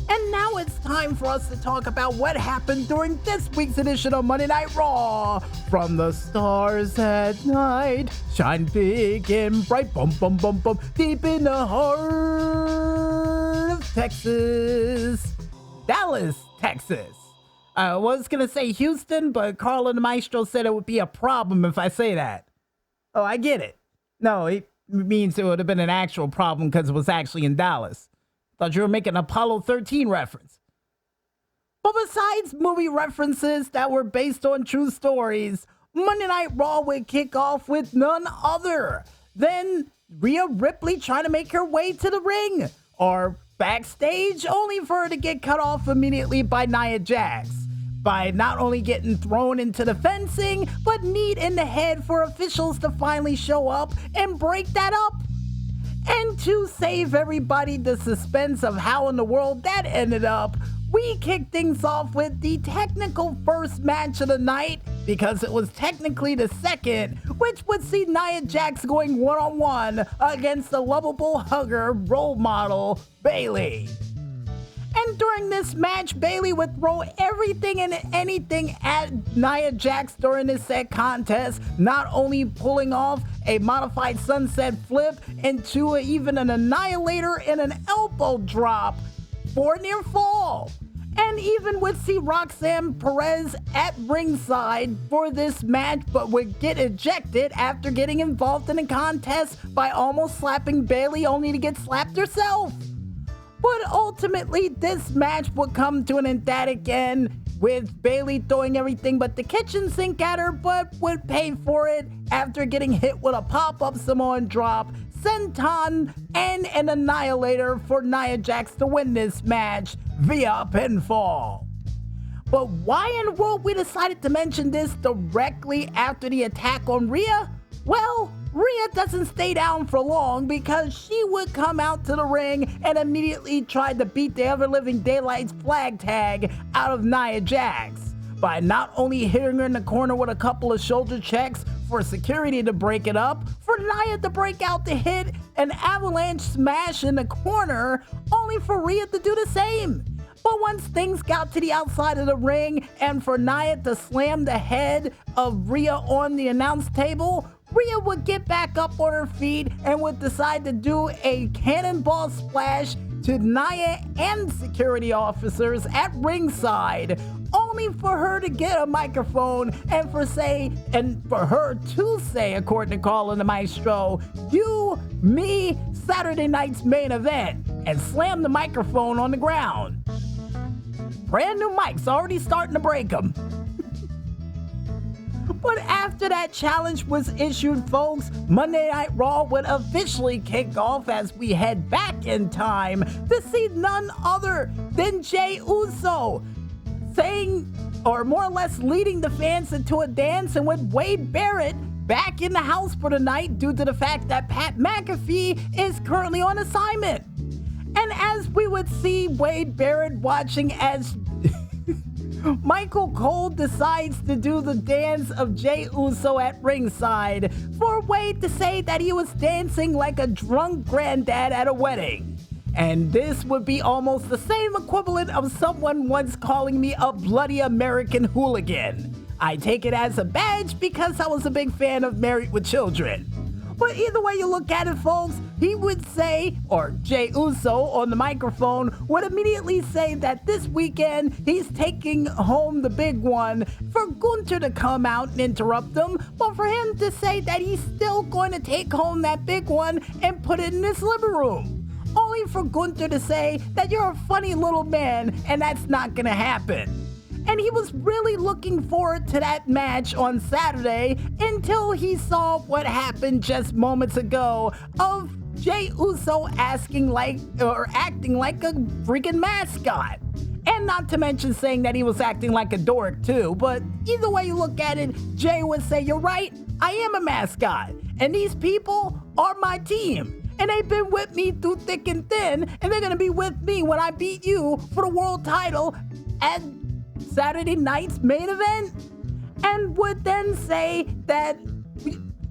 And now it's time for us to talk about what happened during this week's edition of Monday Night Raw. From the stars at night, shine big and bright, bum bum bum bum, deep in the heart of Texas. Dallas, Texas. I was going to say Houston, but Carl and the Maestro said it would be a problem if I say that. Oh, I get it. No, it means it would have been an actual problem because it was actually in Dallas. Thought you were making an Apollo 13 reference. But besides movie references that were based on true stories, Monday Night Raw would kick off with none other than Rhea Ripley trying to make her way to the ring, or backstage, only for her to get cut off immediately by Nia Jax, by not only getting thrown into the fencing, but kneed in the head for officials to finally show up and break that up. And to save everybody the suspense of how in the world that ended up, we kicked things off with the technical first match of the night, because it was technically the second, which would see Nia Jax going one-on-one against the lovable hugger role model, Bayley. And during this match, Bayley would throw everything and anything at Nia Jax during this set contest, not only pulling off a modified sunset flip into even an annihilator and an elbow drop for a near fall. And even would see Roxanne Perez at ringside for this match, but would get ejected after getting involved in a contest by almost slapping Bayley, only to get slapped herself. But ultimately, this match would come to an emphatic end, with Bayley throwing everything but the kitchen sink at her, but would pay for it after getting hit with a pop-up Samoan drop, senton, and an annihilator for Nia Jax to win this match via pinfall. But why in the world we decided to mention this directly after the attack on Rhea? Well, Rhea doesn't stay down for long, because she would come out to the ring and immediately try to beat the ever-living Daylight's flag tag out of Nia Jax by not only hitting her in the corner with a couple of shoulder checks for security to break it up, for Nia to break out to hit an avalanche smash in the corner, only for Rhea to do the same. But once things got to the outside of the ring and for Nia to slam the head of Rhea on the announce table, Rhea would get back up on her feet and would decide to do a cannonball splash to Nia and security officers at ringside, only for her to get a microphone and for her to say, according to Carl and the Maestro, "You, me, Saturday night's main event," and slam the microphone on the ground. Brand new mics, already starting to break them. But after that challenge was issued, folks, Monday Night Raw would officially kick off as we head back in time to see none other than Jey Uso saying, or more or less leading the fans into a dance, and with Wade Barrett back in the house for the night due to the fact that Pat McAfee is currently on assignment. And as we would see Wade Barrett watching as Michael Cole decides to do the dance of Jey Uso at ringside, for Wade to say that he was dancing like a drunk granddad at a wedding. And this would be almost the same equivalent of someone once calling me a bloody American hooligan. I take it as a badge because I was a big fan of Married with Children. But either way you look at it, folks, he would say, or Jey Uso on the microphone would immediately say that this weekend he's taking home the big one, for Gunther to come out and interrupt him, but for him to say that he's still going to take home that big one and put it in his living room. Only for Gunther to say that you're a funny little man and that's not going to happen. And he was really looking forward to that match on Saturday until he saw what happened just moments ago of Jey Uso acting like a freaking mascot. And not to mention saying that he was acting like a dork too. But either way you look at it, Jay would say, you're right, I am a mascot. And these people are my team. And they've been with me through thick and thin. And they're going to be with me when I beat you for the world title at Saturday night's main event. And would then say that,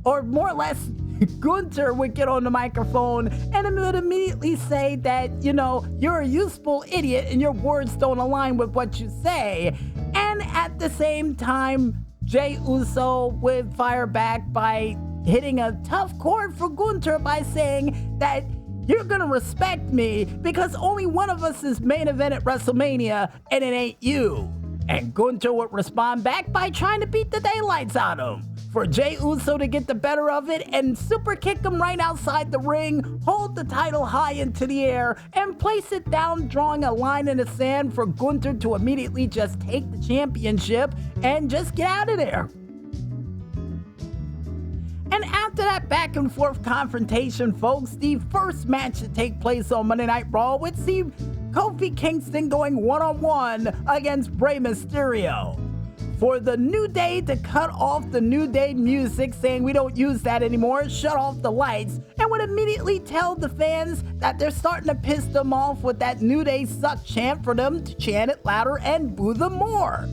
or more or less, Gunther would get on the microphone and would immediately say that, you're a useful idiot and your words don't align with what you say. And at the same time, Jey Uso would fire back by hitting a tough chord for Gunther by saying that you're gonna respect me because only one of us is main event at WrestleMania and it ain't you. And Gunther would respond back by trying to beat the daylights out of him, for Jey Uso to get the better of it and super kick him right outside the ring, hold the title high into the air, and place it down, drawing a line in the sand for Gunther to immediately just take the championship and just get out of there. And after that back and forth confrontation, folks, the first match to take place on Monday Night Raw would see Kofi Kingston going one-on-one against Rey Mysterio. For the New Day to cut off the New Day music, saying we don't use that anymore, shut off the lights, and would immediately tell the fans that they're starting to piss them off with that New Day suck chant for them to chant it louder and boo them more.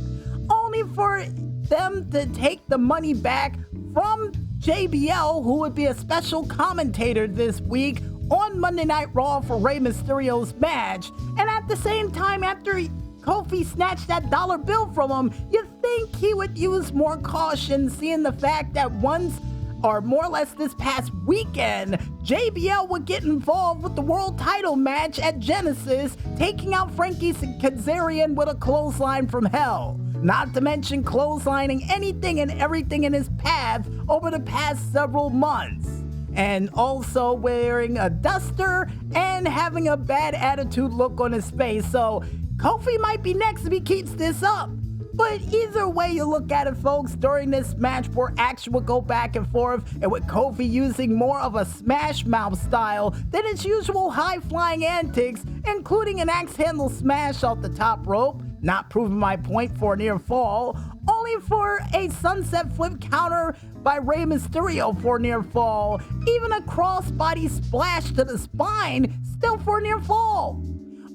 Only for them to take the money back from JBL, who would be a special commentator this week on Monday Night Raw for Rey Mysterio's match. And at the same time, after Kofi snatched that dollar bill from him, you'd think he would use more caution, seeing the fact that once, or more or less this past weekend, JBL would get involved with the world title match at Genesis, taking out Frankie Kazarian with a clothesline from hell. Not to mention clotheslining anything and everything in his path over the past several months. And also wearing a duster and having a bad attitude look on his face. So Kofi might be next if he keeps this up. But either way you look at it, folks, during this match where action would go back and forth, and with Kofi using more of a smash mouth style than his usual high-flying antics, including an axe handle smash off the top rope, not proving my point for a near fall, only for a sunset flip counter by Rey Mysterio for a near fall, even a crossbody splash to the spine, still for a near fall.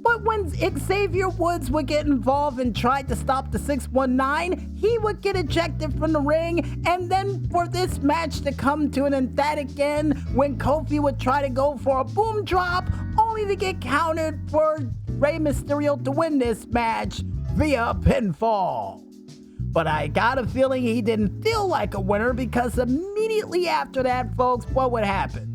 But when Xavier Woods would get involved and tried to stop the 619, he would get ejected from the ring, and then for this match to come to an emphatic end when Kofi would try to go for a boom drop, only to get countered for Rey Mysterio to win this match via pinfall. But I got a feeling he didn't feel like a winner, because immediately after that, folks, what would happen?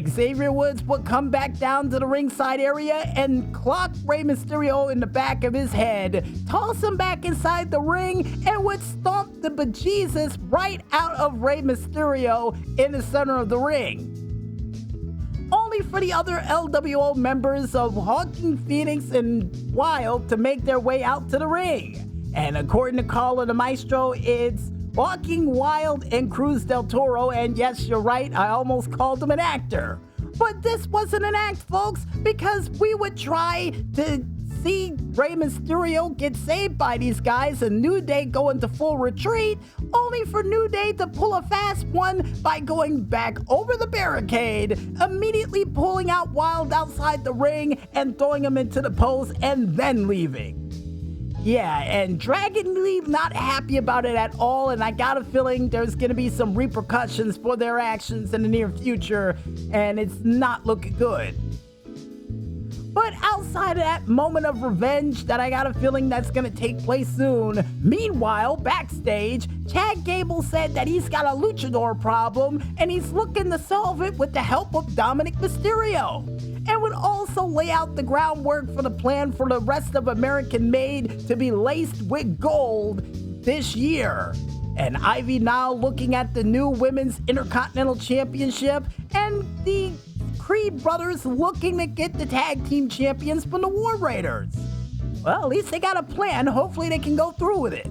Xavier Woods would come back down to the ringside area and clock Rey Mysterio in the back of his head, toss him back inside the ring, and would stomp the bejesus right out of Rey Mysterio in the center of the ring. Only for the other LWO members of Hawking Phoenix and Wild to make their way out to the ring. And according to Carlo the Maestro, it's Walking Wild and Cruz del Toro, and yes, you're right, I almost called him an actor. But this wasn't an act, folks, because we would try to see Rey Mysterio get saved by these guys and New Day go into full retreat, only for New Day to pull a fast one by going back over the barricade, immediately pulling out Wild outside the ring and throwing him into the post and then leaving. Yeah, and Dragon Lee not happy about it at all, and I got a feeling there's going to be some repercussions for their actions in the near future, and it's not looking good. But outside of that moment of revenge that I got a feeling that's gonna take place soon, meanwhile, backstage, Chad Gable said that he's got a luchador problem and he's looking to solve it with the help of Dominic Mysterio. And would also lay out the groundwork for the plan for the rest of American Made to be laced with gold this year. And Ivy now looking at the new Women's Intercontinental Championship, and the Creed brothers looking to get the tag team champions from the War Raiders. Well, at least they got a plan. Hopefully they can go through with it.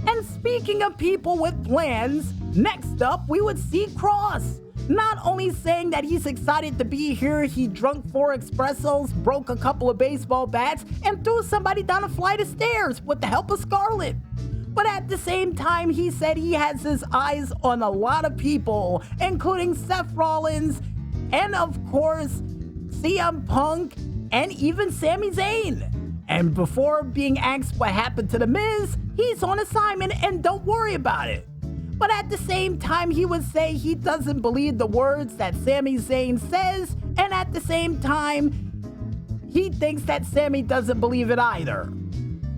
And speaking of people with plans, next up we would see Cross. Not only saying that he's excited to be here, he drunk 4 espressos, broke a couple of baseball bats, and threw somebody down a flight of stairs with the help of Scarlett. But at the same time, he said he has his eyes on a lot of people, including Seth Rollins, and of course, CM Punk, and even Sami Zayn. And before being asked what happened to The Miz, he's on assignment and don't worry about it. But at the same time, he would say he doesn't believe the words that Sami Zayn says, and at the same time, he thinks that Sami doesn't believe it either.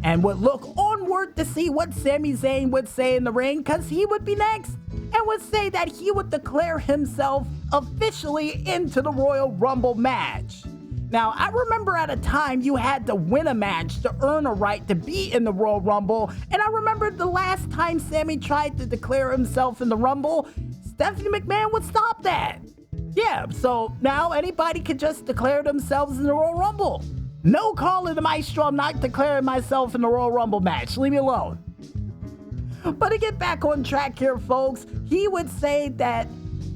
And would look onward to see what Sami Zayn would say in the ring, because he would be next, and would say that he would declare himself officially into the Royal Rumble match. Now, I remember at a time you had to win a match to earn a right to be in the Royal Rumble, and I remember the last time Sami tried to declare himself in the Rumble, Stephanie McMahon would stop that. Yeah, so now anybody could just declare themselves in the Royal Rumble. No calling the Maestro, I'm not declaring myself in the Royal Rumble match. Leave me alone. But to get back on track here, folks, he would say that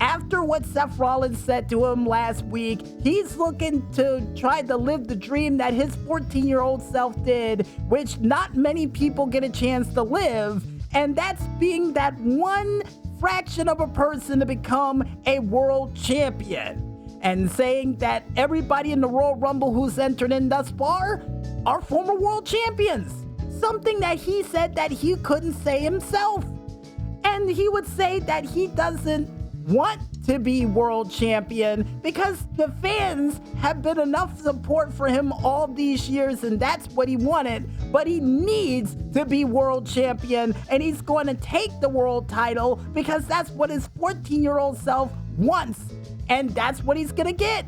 after what Seth Rollins said to him last week, he's looking to try to live the dream that his 14-year-old self did, which not many people get a chance to live, and that's being that one fraction of a person to become a world champion. And saying that everybody in the Royal Rumble who's entered in thus far are former world champions. Something that he said that he couldn't say himself. And he would say that he doesn't want to be world champion because the fans have been enough support for him all these years, and that's what he wanted. But he needs to be world champion, and he's going to take the world title because that's what his 14-year-old self wants, and that's what he's gonna get.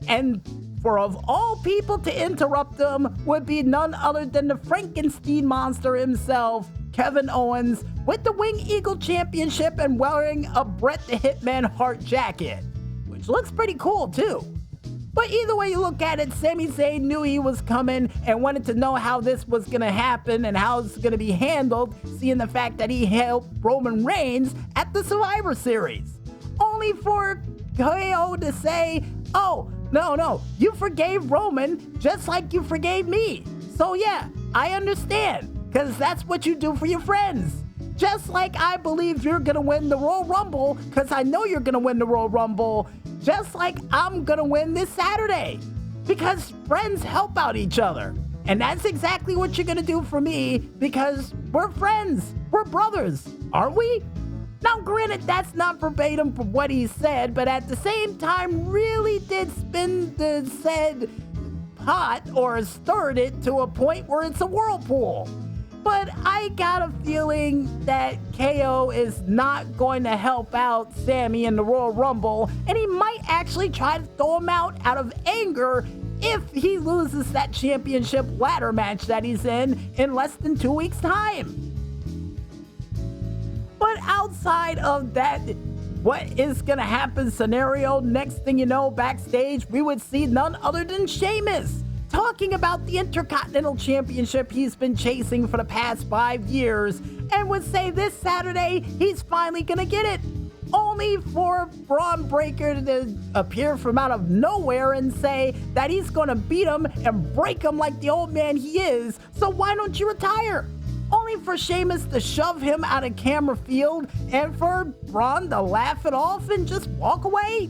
And for of all people to interrupt him would be none other than the Frankenstein monster himself, Kevin Owens, with the Wing Eagle Championship and wearing a Bret the Hitman Hart jacket, which looks pretty cool too. But either way you look at it, Sami Zayn knew he was coming and wanted to know how this was going to happen and how it's going to be handled, seeing the fact that he helped Roman Reigns at the Survivor Series. Only for KO to say, oh, no, you forgave Roman just like you forgave me. So yeah, I understand. Because that's what you do for your friends. Just like I believe you're going to win the Royal Rumble, because I know you're going to win the Royal Rumble, just like I'm going to win this Saturday. Because friends help out each other. And that's exactly what you're going to do for me, because we're friends. We're brothers, aren't we? Now, granted, that's not verbatim from what he said, but at the same time, really did spin the said pot or stirred it to a point where it's a whirlpool. But I got a feeling that KO is not going to help out Sami in the Royal Rumble, and he might actually try to throw him out of anger if he loses that championship ladder match that he's in less than 2 weeks' time. But outside of that, what is going to happen scenario, next thing you know, backstage, we would see none other than Sheamus talking about the Intercontinental Championship he's been chasing for the past 5 years, and would say this Saturday he's finally gonna get it, only for Braun Breaker to appear from out of nowhere and say that he's gonna beat him and break him like the old man he is, so why don't you retire? Only for Sheamus to shove him out of camera field and for Braun to laugh it off and just walk away.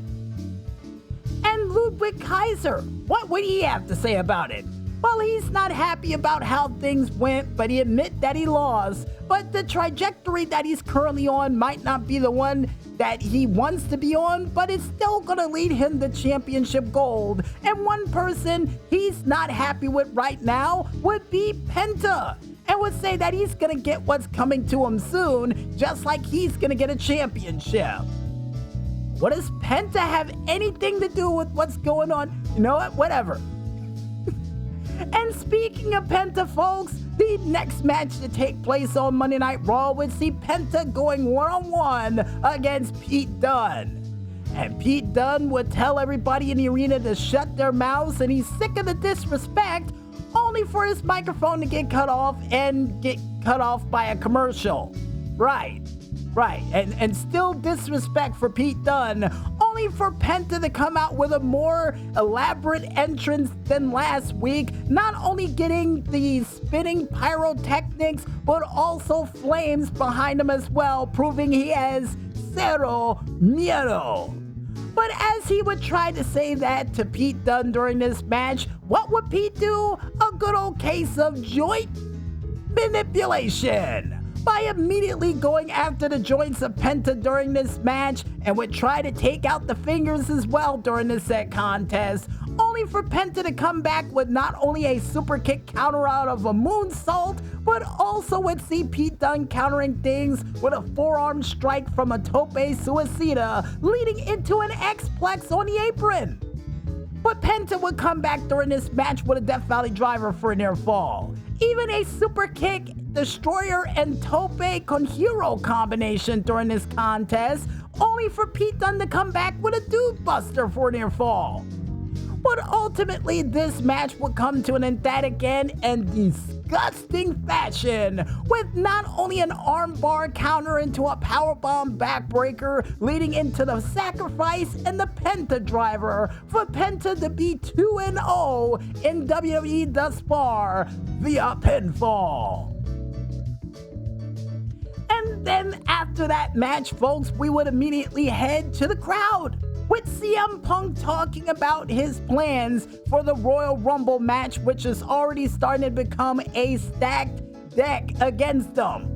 And Ludwig Kaiser, what would he have to say about it? Well, he's not happy about how things went, but he admit that he lost. But the trajectory that he's currently on might not be the one that he wants to be on, but it's still gonna lead him to championship gold. And one person he's not happy with right now would be Penta, and would say that he's gonna get what's coming to him soon, just like he's gonna get a championship. What does Penta have anything to do with what's going on? You know what? Whatever. And speaking of Penta, folks, the next match to take place on Monday Night Raw would see Penta going one-on-one against Pete Dunne. And Pete Dunne would tell everybody in the arena to shut their mouths, and he's sick of the disrespect, only for his microphone to get cut off and get cut off by a commercial. Right. And still disrespect for Pete Dunne, only for Penta to come out with a more elaborate entrance than last week, not only getting the spinning pyrotechnics, but also flames behind him as well, proving he has cero miedo. But as he would try to say that to Pete Dunne during this match, what would Pete do? A good old case of joint manipulation, by immediately going after the joints of Penta during this match, and would try to take out the fingers as well during this set contest, only for Penta to come back with not only a super kick counter out of a moonsault, but also would see Pete Dunne countering things with a forearm strike from a tope suicida, leading into an X-plex on the apron. But Penta would come back during this match with a Death Valley driver for a near fall. Even a super kick, destroyer, and tope con hero combination during this contest, only for Pete Dunne to come back with a dude buster for a near fall. But ultimately, this match would come to an emphatic end in disgusting fashion, with not only an armbar counter into a powerbomb backbreaker, leading into the sacrifice and the Penta driver, for Penta to be 2-0 in WWE thus far via pinfall. And then after that match, folks, we would immediately head to the crowd, with CM Punk talking about his plans for the Royal Rumble match, which is already starting to become a stacked deck against them.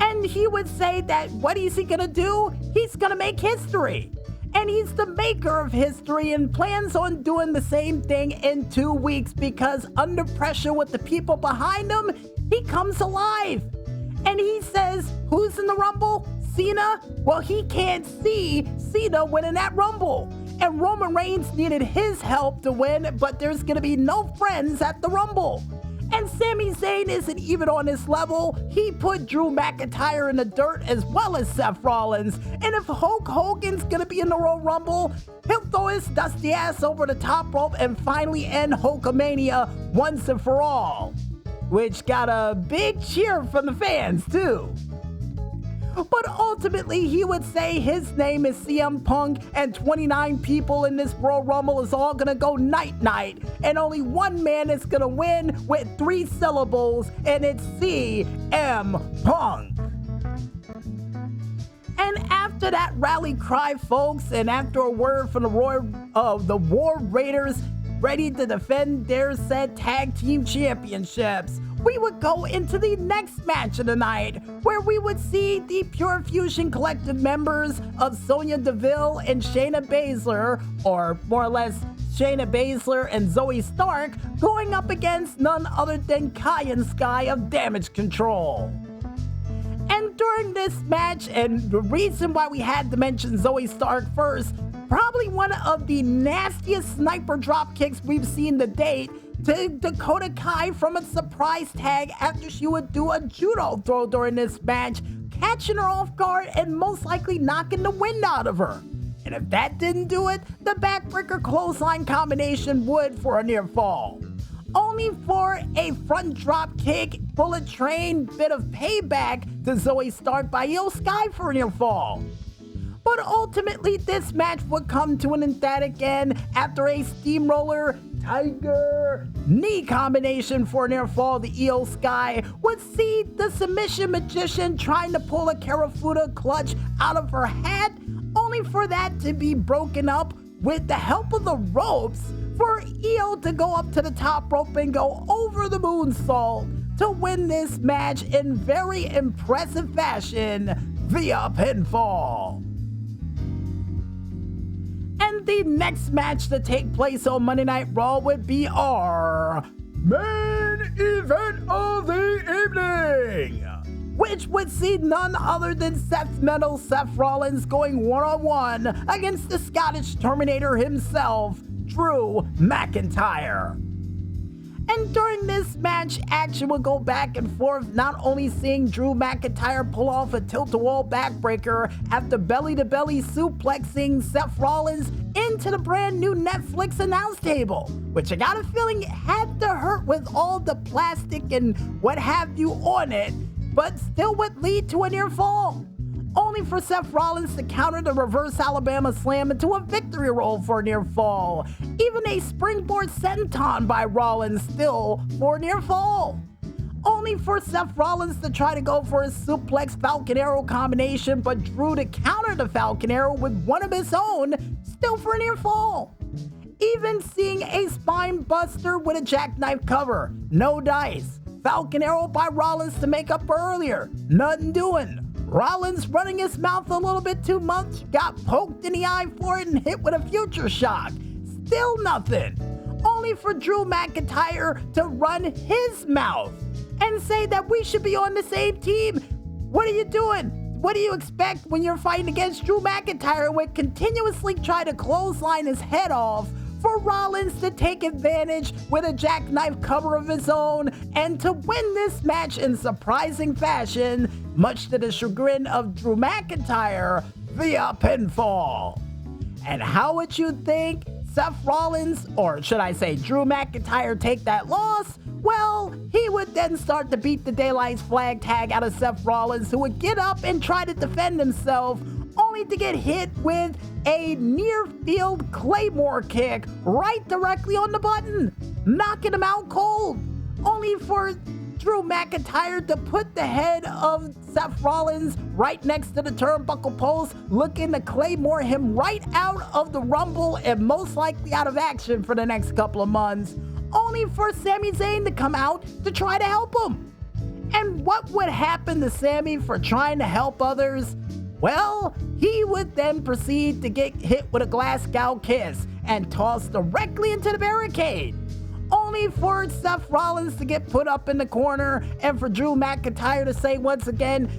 And he would say that what is he gonna do? He's gonna make history. And he's the maker of history and plans on doing the same thing in 2 weeks, because under pressure with the people behind him, he comes alive. And he says, who's in the Rumble? Cena? Well, he can't see Cena winning that Rumble. And Roman Reigns needed his help to win, but there's going to be no friends at the Rumble. And Sami Zayn isn't even on his level. He put Drew McIntyre in the dirt as well as Seth Rollins. And if Hulk Hogan's going to be in the Royal Rumble, he'll throw his dusty ass over the top rope and finally end Hulkamania once and for all. Which got a big cheer from the fans, too. But ultimately, he would say his name is CM Punk, and 29 people in this Royal Rumble is all gonna go night-night, and only one man is gonna win with 3 syllables, and it's CM Punk. And after that rally cry, folks, and after a word from the War Raiders ready to defend their said tag team championships, we would go into the next match of the night, where we would see the Pure Fusion Collective members of Sonya Deville and Shayna Baszler, or more or less Shayna Baszler and Zoe Stark, going up against none other than Kai and Sky of Damage Control. And during this match, and the reason why we had to mention Zoe Stark first, probably one of the nastiest sniper drop kicks we've seen to date, to Dakota Kai from a surprise tag after she would do a judo throw during this match, catching her off guard and most likely knocking the wind out of her. And if that didn't do it, the backbreaker clothesline combination would for a near fall. Only for a front drop kick, bullet train bit of payback to Zoe Stark by Io Sky for a near fall. But ultimately, this match would come to an emphatic end after a steamroller Tiger knee combination for a near fall. The Io Sky would see the submission magician trying to pull a Karafuda clutch out of her hat, only for that to be broken up with the help of the ropes, for Io to go up to the top rope and go over the moonsault to win this match in very impressive fashion via pinfall. And the next match to take place on Monday Night Raw would be our main event of the evening, which would see none other than Seth Rollins going one-on-one against the Scottish Terminator himself, Drew McIntyre. And during this match, action would go back and forth, not only seeing Drew McIntyre pull off a tilt-a-wall backbreaker after belly-to-belly suplexing Seth Rollins into the brand new Netflix announce table, which I got a feeling had to hurt with all the plastic and what have you on it, but still would lead to a near fall, only for Seth Rollins to counter the reverse Alabama slam into a victory roll for a near fall, even a springboard senton by Rollins still for a near fall, only for Seth Rollins to try to go for his suplex Falcon Arrow combination, but Drew to counter the Falcon Arrow with one of his own, still for a near fall. Even seeing a spine buster with a jackknife cover, no dice. Falcon Arrow by Rollins to make up for earlier, nothing doing. Rollins running his mouth a little bit too much, got poked in the eye for it and hit with a future shock. Still nothing. Only for Drew McIntyre to run his mouth and say that we should be on the same team. What are you doing? What do you expect when you're fighting against Drew McIntyre and would continuously try to clothesline his head off for Rollins to take advantage with a jackknife cover of his own and to win this match in surprising fashion, much to the chagrin of Drew McIntyre via pinfall. And how would you think Seth Rollins, or should I say Drew McIntyre, take that loss? Well, he would then start to beat the daylight's flag tag out of Seth Rollins, who would get up and try to defend himself, only to get hit with a near-field Claymore kick right directly on the button, knocking him out cold, only for Drew McIntyre to put the head of Seth Rollins right next to the turnbuckle post, looking to Claymore him right out of the Rumble and most likely out of action for the next couple of months, only for Sami Zayn to come out to try to help him. And what would happen to Sami for trying to help others? Well, he would then proceed to get hit with a Glasgow kiss and tossed directly into the barricade, only for Seth Rollins to get put up in the corner and for Drew McIntyre to say once again,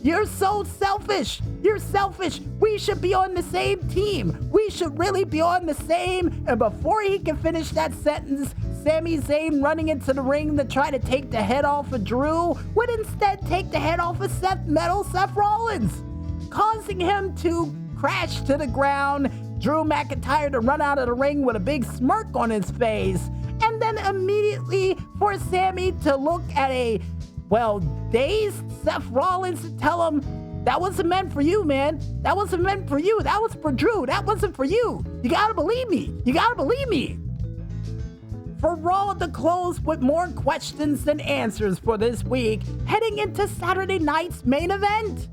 "You're so selfish. You're selfish. We should be on the same team. We should really be on the same." And before he can finish that sentence, Sami Zayn running into the ring to try to take the head off of Drew would instead take the head off of Seth Rollins, causing him to crash to the ground, Drew McIntyre to run out of the ring with a big smirk on his face, and then immediately for Sami to look at a, dazed Seth Rollins to tell him, "That wasn't meant for you, man. That wasn't meant for you. That was for Drew. That wasn't for you. You gotta believe me. You gotta believe me." For Raw to close with more questions than answers for this week, heading into Saturday night's main event,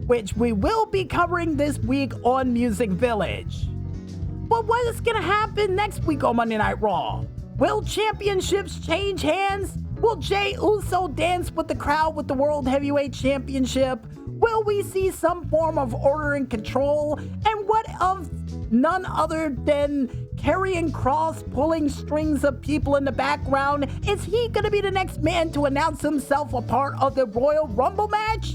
which we will be covering this week on Music Village. But what is going to happen next week on Monday Night Raw? Will championships change hands? Will Jey Uso dance with the crowd with the World Heavyweight Championship? Will we see some form of order and control? And what of none other than Karrion Kross pulling strings of people in the background? Is he going to be the next man to announce himself a part of the Royal Rumble match?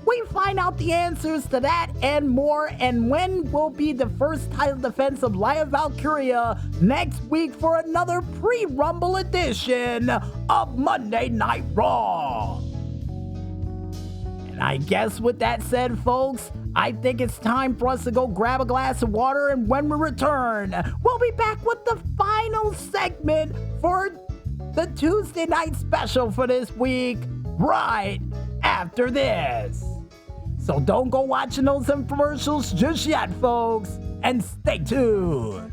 We find out the answers to that and more, and when will be the first title defense of Lyra Valkyria next week for another pre-Rumble edition of Monday Night Raw. And I guess with that said, folks, I think it's time for us to go grab a glass of water, and when we return, we'll be back with the final segment for the Tuesday night special for this week, right after this. So don't go watching those infomercials just yet, folks, and stay tuned.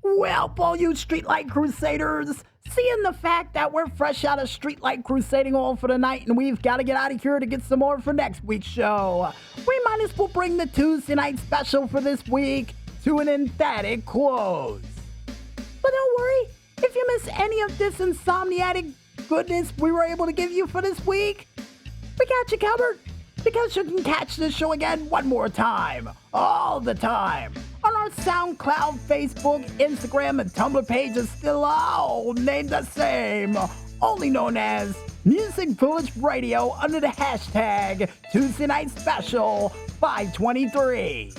Well, all you Streetlight Crusaders, seeing the fact that we're fresh out of Streetlight Crusading all for the night and we've got to get out of here to get some more for next week's show, we might as well bring the Tuesday night special for this week to an emphatic close. But don't worry, if you miss any of this insomniatic goodness we were able to give you for this week, we got you covered, because you can catch this show again one more time, all the time, on our SoundCloud, Facebook, Instagram, and Tumblr pages, still all named the same, only known as Music Village Radio under the hashtag Tuesday Night Special 523.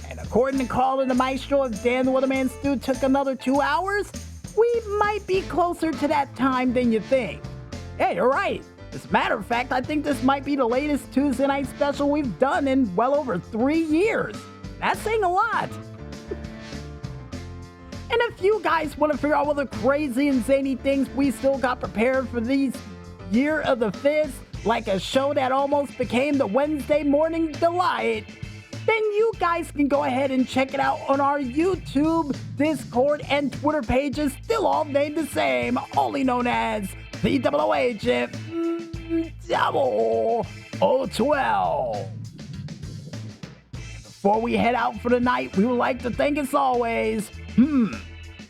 And according to Carl and the Maestro, if Dan the Weatherman Stu took another 2 hours, we might be closer to that time than you think. Yeah, you're right. As a matter of fact, I think this might be the latest Tuesday night special we've done in well over 3 years. That's saying a lot. And if you guys want to figure out all the crazy and zany things we still got prepared for these Year of the Fist, like a show that almost became the Wednesday Morning Delight, then you guys can go ahead and check it out on our YouTube, Discord, and Twitter pages, still all named the same, only known as the Double Agent 0012. Before we head out for the night, we would like to thank, as always, you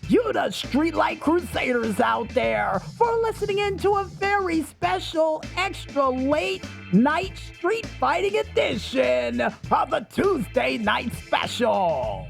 the Streetlight Crusaders out there, for listening in to a very special, extra late night street fighting edition of the Tuesday Night Special.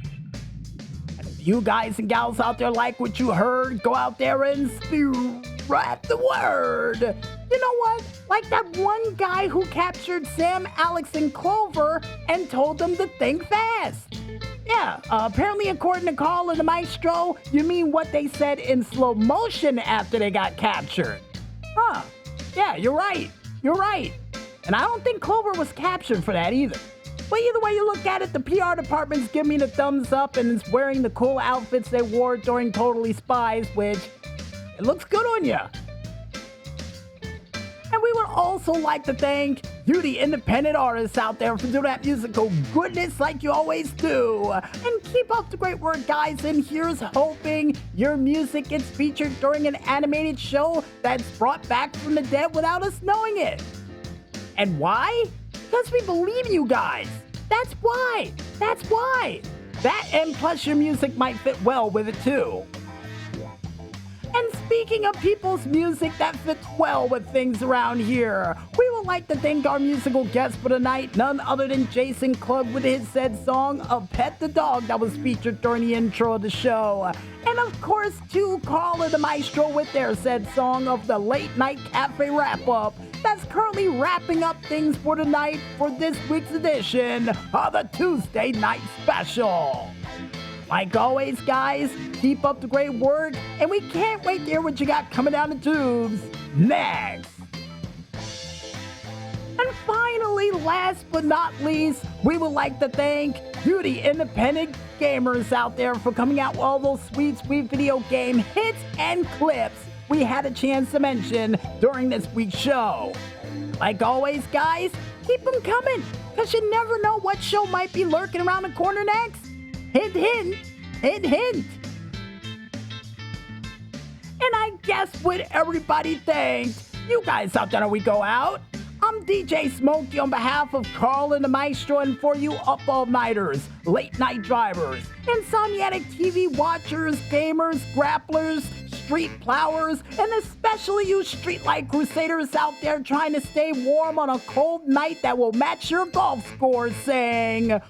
And if you guys and gals out there like what you heard, go out there and spread the word. You know what? Like that one guy who captured Sam, Alex, and Clover and told them to think fast. Yeah, apparently according to Carl and the Maestro, you mean what they said in slow motion after they got captured. Huh. Yeah, you're right. You're right. And I don't think Clover was captured for that either. But either way you look at it, the PR department's giving me the thumbs up and is wearing the cool outfits they wore during Totally Spies, which, it looks good on you. And we would also like to thank you, the independent artists out there, for doing that musical goodness like you always do. And keep up the great work, guys, and here's hoping your music gets featured during an animated show that's brought back from the dead without us knowing it. And why? Because we believe in you guys. That's why. That's why. That, and plus your music might fit well with it too. And speaking of people's music that fits well with things around here, we would like to thank our musical guest for the night, none other than Jason Klug, with his said song of Pet the Dog that was featured during the intro of the show. And of course, to Carl and the Maestro with their said song of the Late Night Cafe Wrap-Up that's currently wrapping up things for tonight for this week's edition of the Tuesday Night Special. Like always, guys, keep up the great work, and we can't wait to hear what you got coming down the tubes next. And finally, last but not least, we would like to thank you, the independent gamers out there, for coming out with all those sweet video game hits and clips we had a chance to mention during this week's show. Like always, guys, keep them coming, because you never know what show might be lurking around the corner next. Hint, hint, hint, hint. And I guess with everybody thanked, you guys out there, we go out. I'm DJ Smokey on behalf of Carl and the Maestro, and for you up all-nighters, late-night drivers, insomniatic TV watchers, gamers, grapplers, street plowers, and especially you Streetlight Crusaders out there trying to stay warm on a cold night that will match your golf score, saying,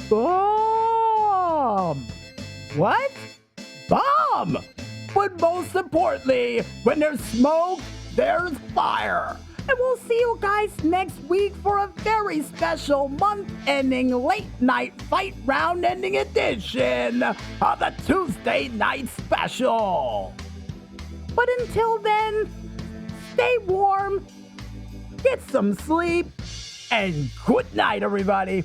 bomb! What? Bomb! But most importantly, when there's smoke, there's fire. And we'll see you guys next week for a very special month-ending late-night fight round-ending edition of the Tuesday Night Special. But until then, stay warm, get some sleep, and good night, everybody.